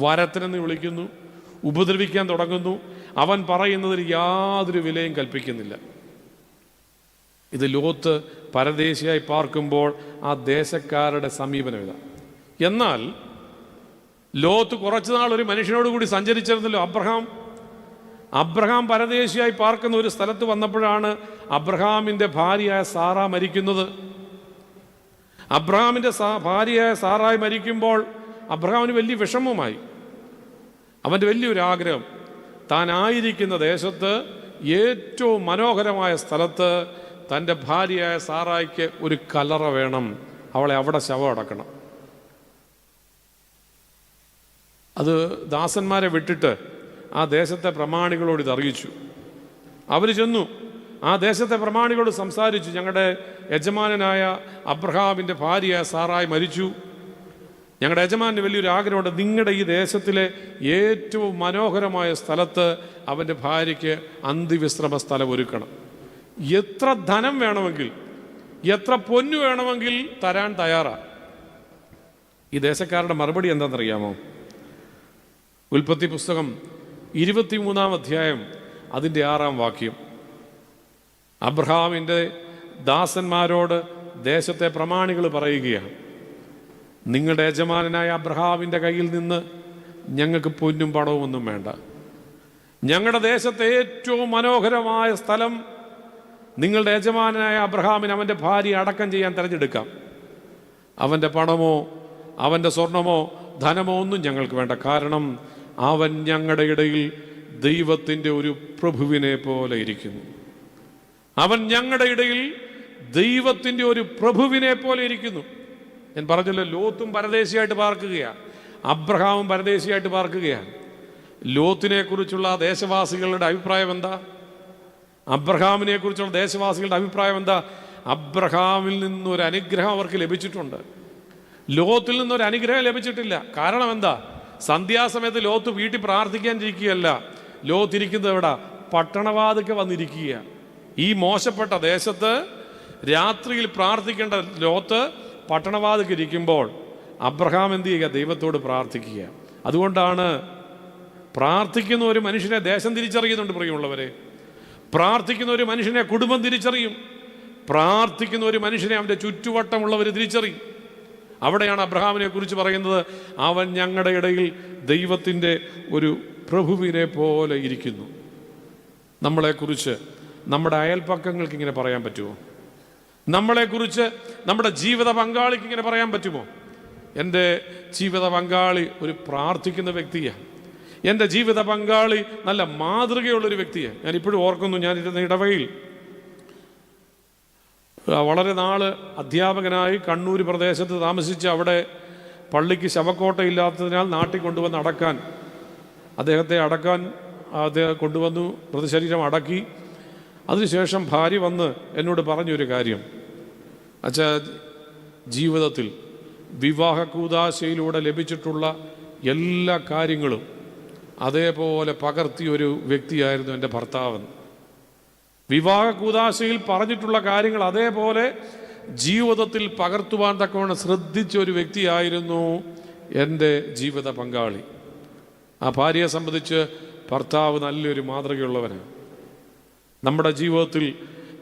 വരത്തനെന്ന് വിളിക്കുന്നു, ഉപദ്രവിക്കാൻ തുടങ്ങുന്നു. അവൻ പറയുന്നതിൽ യാതൊരു വിലയും കൽപ്പിക്കുന്നില്ല. ഇത് ലോത്ത് പരദേശിയായി പാർക്കുമ്പോൾ ആ ദേശക്കാരുടെ സമീപനം ഇതാ. എന്നാൽ ലോത്ത് കുറച്ചുനാൾ ഒരു മനുഷ്യനോട് കൂടി സഞ്ചരിച്ചിരുന്നല്ലോ, അബ്രഹാം പരദേശിയായി പാർക്കുന്ന ഒരു സ്ഥലത്ത് വന്നപ്പോഴാണ് അബ്രഹാമിൻ്റെ ഭാര്യയായ സാറാ മരിക്കുന്നത്. അബ്രഹാമിൻ്റെ ഭാര്യയായ സാറായി മരിക്കുമ്പോൾ അബ്രഹാമിന് വലിയ വിഷമമായി. അവൻ്റെ വലിയൊരു ആഗ്രഹം, താനായിരിക്കുന്ന ദേശത്ത് ഏറ്റവും മനോഹരമായ സ്ഥലത്ത് തൻ്റെ ഭാര്യയായ സാറായിക്ക് ഒരു കല്ലറ വേണം, അവളെ അവിടെ ശവം അടക്കണം. അത് ദാസന്മാരെ വിട്ടിട്ട് ആ ദേശത്തെ പ്രമാണികളോട് ഇത് അറിയിച്ചു. അവർ ചെന്നു ആ ദേശത്തെ പ്രമാണികളോട് സംസാരിച്ചു, ഞങ്ങളുടെ യജമാനനായ അബ്രഹാമിൻ്റെ ഭാര്യയായ സാറായി മരിച്ചു, ഞങ്ങളുടെ യജമാനന് വലിയൊരു ആഗ്രഹമുണ്ട്, നിങ്ങളുടെ ഈ ദേശത്തിലെ ഏറ്റവും മനോഹരമായ സ്ഥലത്ത് അവൻ്റെ ഭാര്യയ്ക്ക് അന്ത്യവിശ്രമ സ്ഥലം ഒരുക്കണം. എത്ര ധനം വേണമെങ്കിൽ, എത്ര പൊന്നു വേണമെങ്കിൽ തരാൻ തയ്യാറാണ്. ഈ ദേശക്കാരുടെ മറുപടി എന്താണെന്നറിയാമോ? ഉൽപ്പത്തി പുസ്തകം 23-ാം അധ്യായം അതിൻ്റെ 6-ാം വാക്യം. അബ്രഹാമിൻ്റെ ദാസന്മാരോട് ദേശത്തെ പ്രമാണികൾ പറയുകയാണ്, നിങ്ങളുടെ യജമാനനായ അബ്രഹാമിൻ്റെ കയ്യിൽ നിന്ന് ഞങ്ങൾക്ക് പൊന്നും പണവും ഒന്നും വേണ്ട. ഞങ്ങളുടെ ദേശത്തെ ഏറ്റവും മനോഹരമായ സ്ഥലം നിങ്ങളുടെ യജമാനനായ അബ്രഹാമിന് അവൻ്റെ ഭാര്യ അടക്കം ചെയ്യാൻ തിരഞ്ഞെടുക്കാം. അവൻ്റെ പണമോ അവൻ്റെ സ്വർണമോ ധനമോ ഒന്നും ഞങ്ങൾക്ക് വേണ്ട. കാരണം അവൻ ഞങ്ങളുടെ ഇടയിൽ ദൈവത്തിൻ്റെ ഒരു പ്രഭുവിനെ പോലെ ഇരിക്കുന്നു. അവൻ ഞങ്ങളുടെ ഇടയിൽ ദൈവത്തിൻ്റെ ഒരു പ്രഭുവിനെ പോലെ ഇരിക്കുന്നു. ഞാൻ പറഞ്ഞല്ലോ, ലോത്തും പരദേശിയായിട്ട് പാർക്കുകയാണ്, അബ്രഹാമും പരദേശിയായിട്ട് പാർക്കുകയാണ്. ലോത്തിനെ കുറിച്ചുള്ള ദേശവാസികളുടെ അഭിപ്രായം എന്താ? അബ്രഹാമിനെ കുറിച്ചുള്ള ദേശവാസികളുടെ അഭിപ്രായം എന്താ? അബ്രഹാമിൽ നിന്നൊരു അനുഗ്രഹം അവർക്ക് ലഭിച്ചിട്ടുണ്ട്, ലോത്തിൽ നിന്നൊരു അനുഗ്രഹം ലഭിച്ചിട്ടില്ല. കാരണം എന്താ? സന്ധ്യാസമയത്ത് ലോത്ത് വീട്ടിൽ പ്രാർത്ഥിക്കാനിരിക്കുകയല്ല, ലോത്ത് ഇരിക്കുന്നത് എവിടെ? പട്ടണവാതിൽക്ക് വന്നിരിക്കുക. ഈ മോശപ്പെട്ട ദേശത്ത് രാത്രിയിൽ പ്രാർത്ഥിക്കേണ്ട ലോത്ത് പട്ടണവാതിൽക്ക് ഇരിക്കുമ്പോൾ അബ്രഹാം എന്ത് ചെയ്യുക? ദൈവത്തോട് പ്രാർത്ഥിക്കുക. അതുകൊണ്ടാണ് പ്രാർത്ഥിക്കുന്ന ഒരു മനുഷ്യനെ ദേശം തിരിച്ചറിയുന്നുണ്ട്. പ്രിയമുള്ളവരെ, പ്രാർത്ഥിക്കുന്ന ഒരു മനുഷ്യനെ കുടുംബം തിരിച്ചറിയും, പ്രാർത്ഥിക്കുന്ന ഒരു മനുഷ്യനെ അവൻ്റെ ചുറ്റുവട്ടമുള്ളവർ തിരിച്ചറിയും. അവിടെയാണ് അബ്രഹാമിനെ കുറിച്ച് പറയുന്നത്, അവൻ ഞങ്ങളുടെ ഇടയിൽ ദൈവത്തിൻ്റെ ഒരു പ്രഭുവിനെ പോലെ ഇരിക്കുന്നു. നമ്മളെക്കുറിച്ച് നമ്മുടെ അയൽപ്പക്കങ്ങൾക്ക് ഇങ്ങനെ പറയാൻ പറ്റുമോ? നമ്മളെക്കുറിച്ച് നമ്മുടെ ജീവിത പങ്കാളിക്ക് ഇങ്ങനെ പറയാൻ പറ്റുമോ? എൻ്റെ ജീവിത പങ്കാളി ഒരു പ്രാർത്ഥിക്കുന്ന വ്യക്തിയാണ്, എൻ്റെ ജീവിത പങ്കാളി നല്ല മാതൃകയുള്ളൊരു വ്യക്തിയാണ്. ഞാനിപ്പോഴും ഓർക്കുന്നു, ഞാനിരുന്ന ഇടവയിൽ വളരെ നാൾ അധ്യാപകനായി കണ്ണൂർ പ്രദേശത്ത് താമസിച്ച് അവിടെ പള്ളിക്ക് ശവക്കോട്ടയില്ലാത്തതിനാൽ നാട്ടിൽ കൊണ്ടുവന്ന് അടക്കാൻ, അദ്ദേഹത്തെ കൊണ്ടുവന്നു, മൃതശരീരം അടക്കി. അതിനുശേഷം ഭാര്യ വന്ന് എന്നോട് പറഞ്ഞൊരു കാര്യം, അച്ഛാ, ജീവിതത്തിൽ വിവാഹ കൂദാശയിലൂടെ ലഭിച്ചിട്ടുള്ള എല്ലാ കാര്യങ്ങളും അതേപോലെ പകർത്തിയൊരു വ്യക്തിയായിരുന്നു എൻ്റെ ഭർത്താവെന്ന്. വിവാഹ കൂദാശയിൽ പറഞ്ഞിട്ടുള്ള കാര്യങ്ങൾ അതേപോലെ ജീവിതത്തിൽ പകർത്തുവാൻ തക്കവണ്ണം ശ്രദ്ധിച്ച ഒരു വ്യക്തിയായിരുന്നു എൻ്റെ ജീവിത പങ്കാളി. ആ ഭാര്യയെ സംബന്ധിച്ച് ഭർത്താവ് നല്ലൊരു മാതൃകയുള്ളവനാണ്. നമ്മുടെ ജീവിതത്തിൽ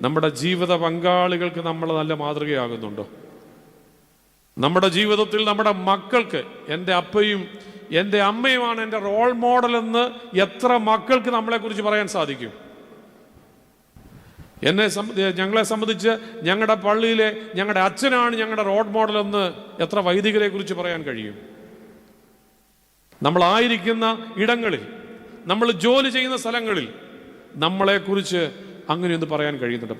നമ്മുടെ ജീവിത പങ്കാളികൾക്ക് നമ്മൾ നല്ല മാതൃകയാകുന്നുണ്ടോ? നമ്മുടെ ജീവിതത്തിൽ നമ്മുടെ മക്കൾക്ക് എൻ്റെ അപ്പയും എൻ്റെ അമ്മയുമാണ് എൻ്റെ റോൾ മോഡൽ എന്ന് എത്ര മക്കൾക്ക് നമ്മളെക്കുറിച്ച് പറയാൻ സാധിക്കും? ഞങ്ങളെ സംബന്ധിച്ച് ഞങ്ങളുടെ പള്ളിയിലെ ഞങ്ങളുടെ അച്ഛനാണ് ഞങ്ങളുടെ റോൾ മോഡൽ എന്ന് എത്ര വൈദികരെ കുറിച്ച് പറയാൻ കഴിയും? നമ്മളായിരിക്കുന്ന ഇടങ്ങളിൽ, നമ്മൾ ജോലി ചെയ്യുന്ന സ്ഥലങ്ങളിൽ നമ്മളെക്കുറിച്ച് അങ്ങനെയൊന്ന് പറയാൻ കഴിയുന്നുണ്ട്.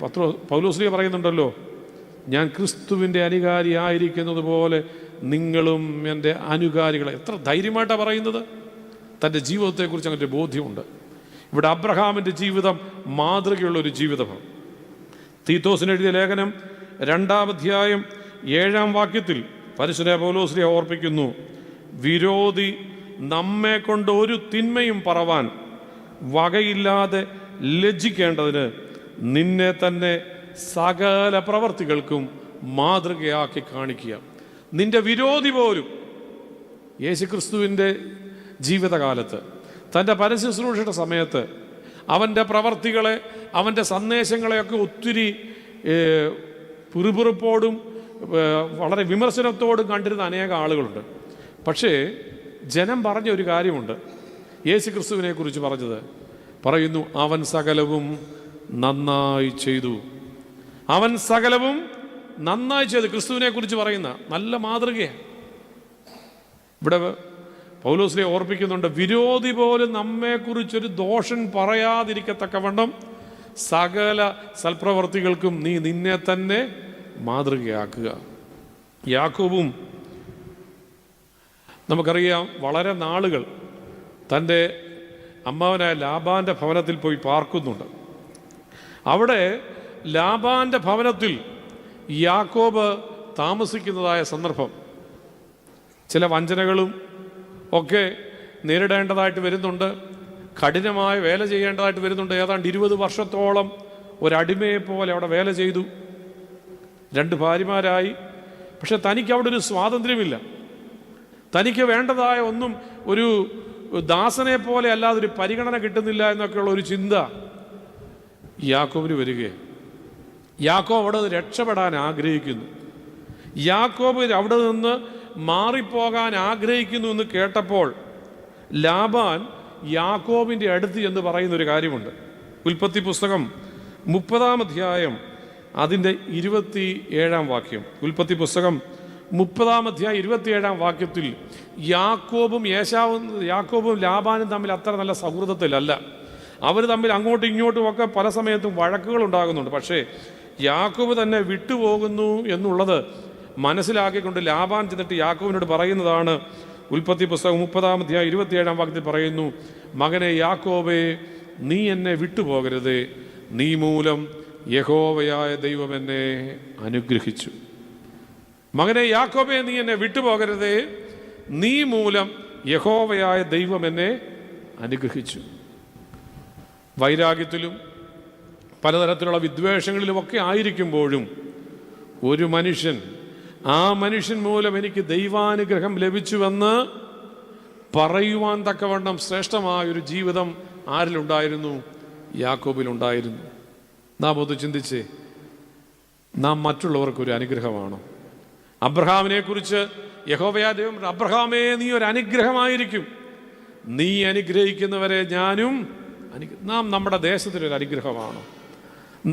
പൗലോസ്ലീഹ പറയുന്നുണ്ടല്ലോ, ഞാൻ ക്രിസ്തുവിൻ്റെ അനുകാരിയായിരിക്കുന്നത് പോലെ നിങ്ങളും എൻ്റെ അനുകാരികളെ. എത്ര ധൈര്യമായിട്ടാണ് പറയുന്നത്! തൻ്റെ ജീവിതത്തെക്കുറിച്ച് അങ്ങനെ ഒരു ബോധ്യമുണ്ട്. ഇവിടെ അബ്രഹാമിൻ്റെ ജീവിതം മാതൃകയുള്ളൊരു ജീവിതമാണ്. തീത്തോസിന് എഴുതിയ ലേഖനം 2-ാം അധ്യായം 7-ാം വാക്യത്തിൽ പരിശുദ്ധ പൗലോസ്ലീഹ ഓർപ്പിക്കുന്നു, വിരോധി നമ്മെ കൊണ്ട് ഒരു തിന്മയും പറവാൻ വകയില്ലാതെ ലജ്ജിക്കേണ്ടതിന് നിന്നെ തന്നെ സകല പ്രവർത്തികൾക്കും മാതൃകയാക്കി കാണിക്കുക. നിന്റെ വിരോധി പോലും യേശുക്രിസ്തുവിൻ്റെ ജീവിതകാലത്ത്, തൻ്റെ പരശുശ്രൂഷയുടെ സമയത്ത് അവൻ്റെ പ്രവർത്തികളെ, അവൻ്റെ സന്ദേശങ്ങളെയൊക്കെ ഒത്തിരി പിറുപിറുപ്പോടും വളരെ വിമർശനത്തോടും കണ്ടിരുന്ന അനേക ആളുകളുണ്ട്. പക്ഷേ ജനം പറഞ്ഞ ഒരു കാര്യമുണ്ട്, യേശുക്രിസ്തുവിനെ കുറിച്ച് പറയുന്നു, അവൻ സകലവും നന്നായി ചെയ്തു. അവൻ സകലവും നന്നായി ചെയ്തു. ക്രിസ്തുവിനെ കുറിച്ച് പറയുന്ന നല്ല മാതൃകയാണ്. ഇവിടെ പൗലോസിനെ ഓർപ്പിക്കുന്നുണ്ട്, വിരോധി പോലും നമ്മെക്കുറിച്ചൊരു ദോഷം പറയാതിരിക്കത്തക്കവണ്ണം സകല സൽപ്രവർത്തികൾക്കും നീ നിന്നെ തന്നെ മാതൃകയാക്കുക. യാക്കോബും നമുക്കറിയാം വളരെ നാളുകൾ തൻ്റെ അമ്മാവനായ ലാബാൻ്റെ ഭവനത്തിൽ പോയി പാർക്കുന്നുണ്ട്. അവിടെ ലാബാൻ്റെ ഭവനത്തിൽ യാക്കോബ് താമസിക്കുന്നതായ സന്ദർഭം ചില വഞ്ചനകളും ഒക്കെ നേരിടേണ്ടതായിട്ട് വരുന്നുണ്ട്. കഠിനമായ വേല ചെയ്യേണ്ടതായിട്ട് വരുന്നുണ്ട്. ഏതാണ്ട് 20 വർഷത്തോളം ഒരടിമയെപ്പോലെ അവിടെ വേല ചെയ്തു. 2 ഭാര്യമാരായി. പക്ഷെ തനിക്ക് അവിടെ ഒരു സ്വാതന്ത്ര്യമില്ല. തനിക്ക് വേണ്ടതായ ഒന്നും ഒരു ദാസനെ പോലെ അല്ലാതെ ഒരു പരിഗണന കിട്ടുന്നില്ല എന്നൊക്കെയുള്ള ഒരു ചിന്ത യാക്കോബിന് വരികയാണ്. യാക്കോബ് അവിടെ രക്ഷപ്പെടാൻ ആഗ്രഹിക്കുന്നു. യാക്കോബ് അവിടെ നിന്ന് മാറിപ്പോകാൻ ആഗ്രഹിക്കുന്നു എന്ന് കേട്ടപ്പോൾ ലാബാൻ യാക്കോബിൻ്റെ അടുത്ത് എന്ന് പറയുന്നൊരു കാര്യമുണ്ട്. ഉൽപ്പത്തി പുസ്തകം 30-ാം അധ്യായം അതിൻ്റെ 27-ാം വാക്യം. ഉൽപ്പത്തി പുസ്തകം 30-ാം അധ്യായം 27-ാം വാക്യത്തിൽ യാക്കോബും ലാബാനും തമ്മിൽ അത്ര നല്ല സൗഹൃദത്തിലല്ല. അവർ തമ്മിൽ അങ്ങോട്ടും ഇങ്ങോട്ടും ഒക്കെ പല സമയത്തും വഴക്കുകൾ ഉണ്ടാകുന്നുണ്ട്. പക്ഷേ യാക്കോബ് തന്നെ വിട്ടുപോകുന്നു എന്നുള്ളത് മനസ്സിലാക്കിക്കൊണ്ട് ലാബാൻ ചെന്നിട്ട് യാക്കോബിനോട് പറയുന്നതാണ്. ഉൽപ്പത്തി പുസ്തകം 30-ാം അധ്യായം 27-ാം വാക്യത്തിൽ പറയുന്നു, മകനെ യാക്കോബേ, നീ എന്നെ വിട്ടുപോകരുത്, നീ മൂലം യഹോവയായ ദൈവം എന്നെ അനുഗ്രഹിച്ചു. മകനെ യാക്കോബേ, നീ എന്നെ വിട്ടുപോകരുത്, നീ മൂലം യഹോവയായ ദൈവം എന്നെ അനുഗ്രഹിച്ചു. വൈരാഗ്യത്തിലും പലതരത്തിലുള്ള വിദ്വേഷങ്ങളിലുമൊക്കെ ആയിരിക്കുമ്പോഴും ഒരു മനുഷ്യൻ, ആ മനുഷ്യൻ മൂലം എനിക്ക് ദൈവാനുഗ്രഹം ലഭിച്ചുവെന്ന് പറയുവാൻ തക്കവണ്ണം ശ്രേഷ്ഠമായൊരു ജീവിതം ആരിലുണ്ടായിരുന്നു? യാക്കോബിലുണ്ടായിരുന്നു. നാം ഒന്ന് ചിന്തിച്ചേ, നാം മറ്റുള്ളവർക്കൊരു അനുഗ്രഹമാണോ? അബ്രഹാമിനെ കുറിച്ച് യഹോവയാ ദൈവം, അബ്രഹാമേ, നീ ഒരു അനുഗ്രഹമായിരിക്കും, നീ അനുഗ്രഹിക്കുന്നവരെ ഞാനും നാം നമ്മുടെ ദേശത്തിനൊരു അനുഗ്രഹമാണോ?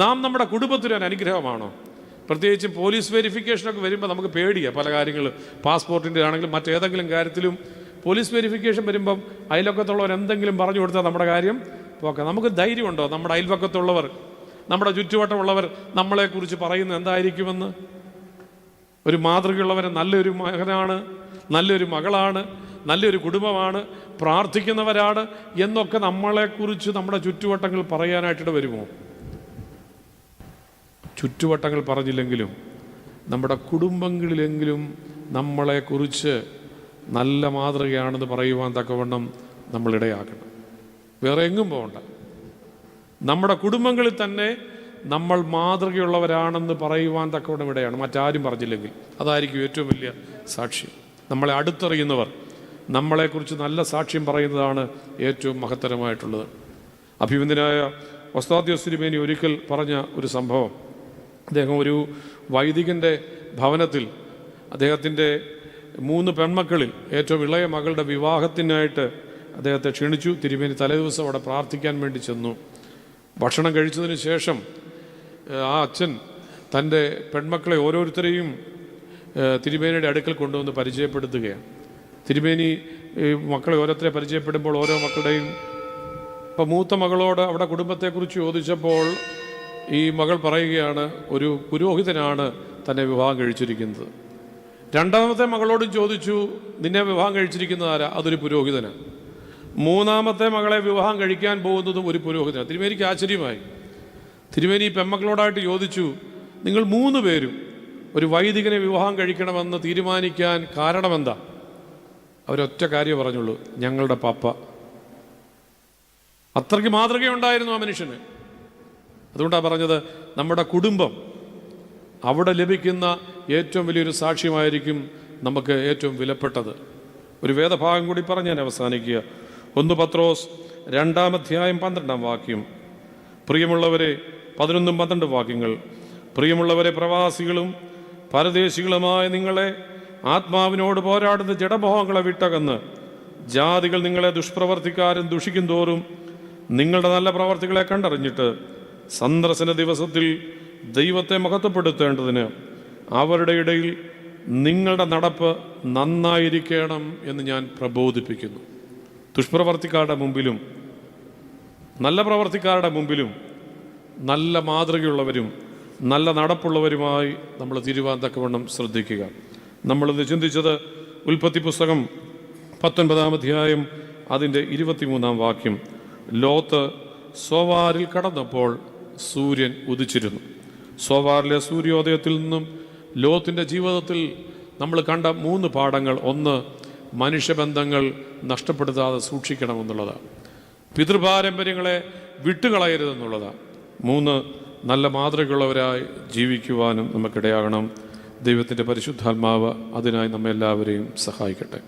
നാം നമ്മുടെ കുടുംബത്തിനൊരു അനുഗ്രഹമാണോ? പ്രത്യേകിച്ച് പോലീസ് വെരിഫിക്കേഷനൊക്കെ വരുമ്പോൾ നമുക്ക് പേടിയാണ്. പല കാര്യങ്ങൾ, പാസ്പോർട്ടിൻ്റെ ആണെങ്കിലും മറ്റേതെങ്കിലും കാര്യത്തിലും പോലീസ് വെരിഫിക്കേഷൻ വരുമ്പം അയൽവക്കത്തുള്ളവർ എന്തെങ്കിലും പറഞ്ഞു കൊടുത്താൽ നമ്മുടെ കാര്യം പോക്കാം. നമുക്ക് ധൈര്യമുണ്ടോ നമ്മുടെ അയൽവക്കത്തുള്ളവർ, നമ്മുടെ ചുറ്റുവട്ടമുള്ളവർ നമ്മളെക്കുറിച്ച് പറയുന്നത് എന്തായിരിക്കുമെന്ന്? ഒരു മാതൃകയുള്ളവരെ നല്ലൊരു മകനാണ്, നല്ലൊരു മകളാണ്, നല്ലൊരു കുടുംബമാണ്, പ്രാർത്ഥിക്കുന്നവരാണ് എന്നൊക്കെ നമ്മളെക്കുറിച്ച് നമ്മുടെ ചുറ്റുവട്ടങ്ങൾ പറയാനായിട്ട് വരുമോ? ചുറ്റുവട്ടങ്ങൾ പറഞ്ഞില്ലെങ്കിലും നമ്മുടെ കുടുംബങ്ങളിലെങ്കിലും നമ്മളെക്കുറിച്ച് നല്ല മാതൃകയാണെന്ന് പറയുവാൻ തക്കവണ്ണം നമ്മളിടയാക്കണം. വേറെ എങ്ങും പോകണ്ട. നമ്മുടെ കുടുംബങ്ങളിൽ തന്നെ നമ്മൾ മാതൃകയുള്ളവരാണെന്ന് പറയുവാൻ തക്കവണ്ണം ഇടയാണ്, മറ്റാരും പറഞ്ഞില്ലെങ്കിൽ. അതായിരിക്കും ഏറ്റവും വലിയ സാക്ഷ്യം. നമ്മളെ അടുത്തറിയുന്നവർ നമ്മളെക്കുറിച്ച് നല്ല സാക്ഷ്യം പറയുന്നതാണ് ഏറ്റവും മഹത്തരമായിട്ടുള്ളത്. അഭിമന്യനായ ഒസ്താദ്യോസ് തിരുമേനി ഒരിക്കൽ പറഞ്ഞ ഒരു സംഭവം, അദ്ദേഹം ഒരു വൈദികൻ്റെ ഭവനത്തിൽ അദ്ദേഹത്തിൻ്റെ 3 പെൺമക്കളിൽ ഏറ്റവും ഇളയ മകളുടെ വിവാഹത്തിനായിട്ട് അദ്ദേഹത്തെ ക്ഷണിച്ചു. തിരുമേനി തലേദിവസം അവിടെ പ്രാർത്ഥിക്കാൻ വേണ്ടി ചെന്നു. ഭക്ഷണം കഴിച്ചതിന് ശേഷം ആ അച്ഛൻ തൻ്റെ പെൺമക്കളെ ഓരോരുത്തരെയും തിരുമേനിയുടെ അടുക്കൽ കൊണ്ടുവന്ന് പരിചയപ്പെടുത്തുകയാണ്. തിരുമേനി മക്കളെ ഓരോരുത്തരെ പരിചയപ്പെടുമ്പോൾ ഓരോ മക്കളുടെയും, ഇപ്പം മൂത്ത മകളോട് അവിടെ കുടുംബത്തെക്കുറിച്ച് ചോദിച്ചപ്പോൾ ഈ മകൾ പറയുകയാണ്, ഒരു പുരോഹിതനാണ് തന്നെ വിവാഹം കഴിച്ചിരിക്കുന്നത്. രണ്ടാമത്തെ മകളോടും ചോദിച്ചു, നിന്നെ വിവാഹം കഴിച്ചിരിക്കുന്നത് ആരാ? അതൊരു പുരോഹിതനാണ്. മൂന്നാമത്തെ മകളെ വിവാഹം കഴിക്കാൻ പോകുന്നതും ഒരു പുരോഹിതനാണ്. തിരുമേനിക്ക് ആശ്ചര്യമായി. തിരുമേനി പെൺമക്കളോടായിട്ട് ചോദിച്ചു, നിങ്ങൾ 3 പേരും ഒരു വൈദികനെ വിവാഹം കഴിക്കണമെന്ന് തീരുമാനിക്കാൻ കാരണമെന്താ? അവരൊറ്റ കാര്യം പറഞ്ഞുള്ളൂ, ഞങ്ങളുടെ പപ്പ. അത്രയ്ക്ക് മാതൃകയുണ്ടായിരുന്നു ആ മനുഷ്യന്. അതുകൊണ്ടാണ് പറഞ്ഞത്, നമ്മുടെ കുടുംബം അവിടെ ലഭിക്കുന്ന ഏറ്റവും വലിയൊരു സാക്ഷ്യമായിരിക്കും നമുക്ക് ഏറ്റവും വിലപ്പെട്ടത്. ഒരു വേദഭാഗം കൂടി പറഞ്ഞ് ഞാൻ അവസാനിക്കുക. 1 പത്രോസ് 2-ാം അധ്യായം 12-ാം വാക്യം. പ്രിയമുള്ളവരെ, 11ഉം 12 വാക്യങ്ങൾ. പ്രിയമുള്ളവരെ, പ്രവാസികളും പരദേശികളുമായ നിങ്ങളെ ആത്മാവിനോട് പോരാടുന്ന ജഡമോഹങ്ങളെ വിട്ടകന്ന് ജാതികൾ നിങ്ങളെ ദുഷ്പ്രവർത്തിക്കാരും ദുഷിക്കും തോറും നിങ്ങളുടെ നല്ല പ്രവർത്തികളെ കണ്ടറിഞ്ഞിട്ട് സന്ദർശന ദിവസത്തിൽ ദൈവത്തെ മഹത്വപ്പെടുത്തേണ്ടതിന് അവരുടെ ഇടയിൽ നിങ്ങളുടെ നടപ്പ് നന്നായിരിക്കണം എന്ന് ഞാൻ പ്രബോധിപ്പിക്കുന്നു. ദുഷ്പ്രവർത്തിക്കാരുടെ മുമ്പിലും നല്ല പ്രവർത്തിക്കാരുടെ മുമ്പിലും നല്ല മാതൃകയുള്ളവരും നല്ല നടപ്പുള്ളവരുമായി നമ്മൾ തിരുവാൻ തക്കവണ്ണം ശ്രദ്ധിക്കുക. നമ്മളിന്ന് ചിന്തിച്ചത് ഉൽപ്പത്തി പുസ്തകം 19-ാം അധ്യായം അതിൻ്റെ 23-ാം വാക്യം. ലോത്ത് സോവാരിൽ കടന്നപ്പോൾ സൂര്യൻ ഉദിച്ചിരുന്നു. സോവാറിലെ സൂര്യോദയത്തിൽ നിന്നും ലോത്തിൻ്റെ ജീവിതത്തിൽ നമ്മൾ കണ്ട 3 പാഠങ്ങൾ. 1, മനുഷ്യബന്ധങ്ങൾ നഷ്ടപ്പെടുത്താതെ സൂക്ഷിക്കണമെന്നുള്ളതാണ്. പിതൃപാരമ്പര്യങ്ങളെ വിട്ടുകളയരുതെന്നുള്ളതാണ്. 3, നല്ല മാതൃകയുള്ളവരായി ജീവിക്കുവാനും നമുക്കിടയാകണം. ദൈവത്തിൻ്റെ പരിശുദ്ധാത്മാവ് അതിനായി നമ്മെല്ലാവരെയും സഹായിക്കട്ടെ.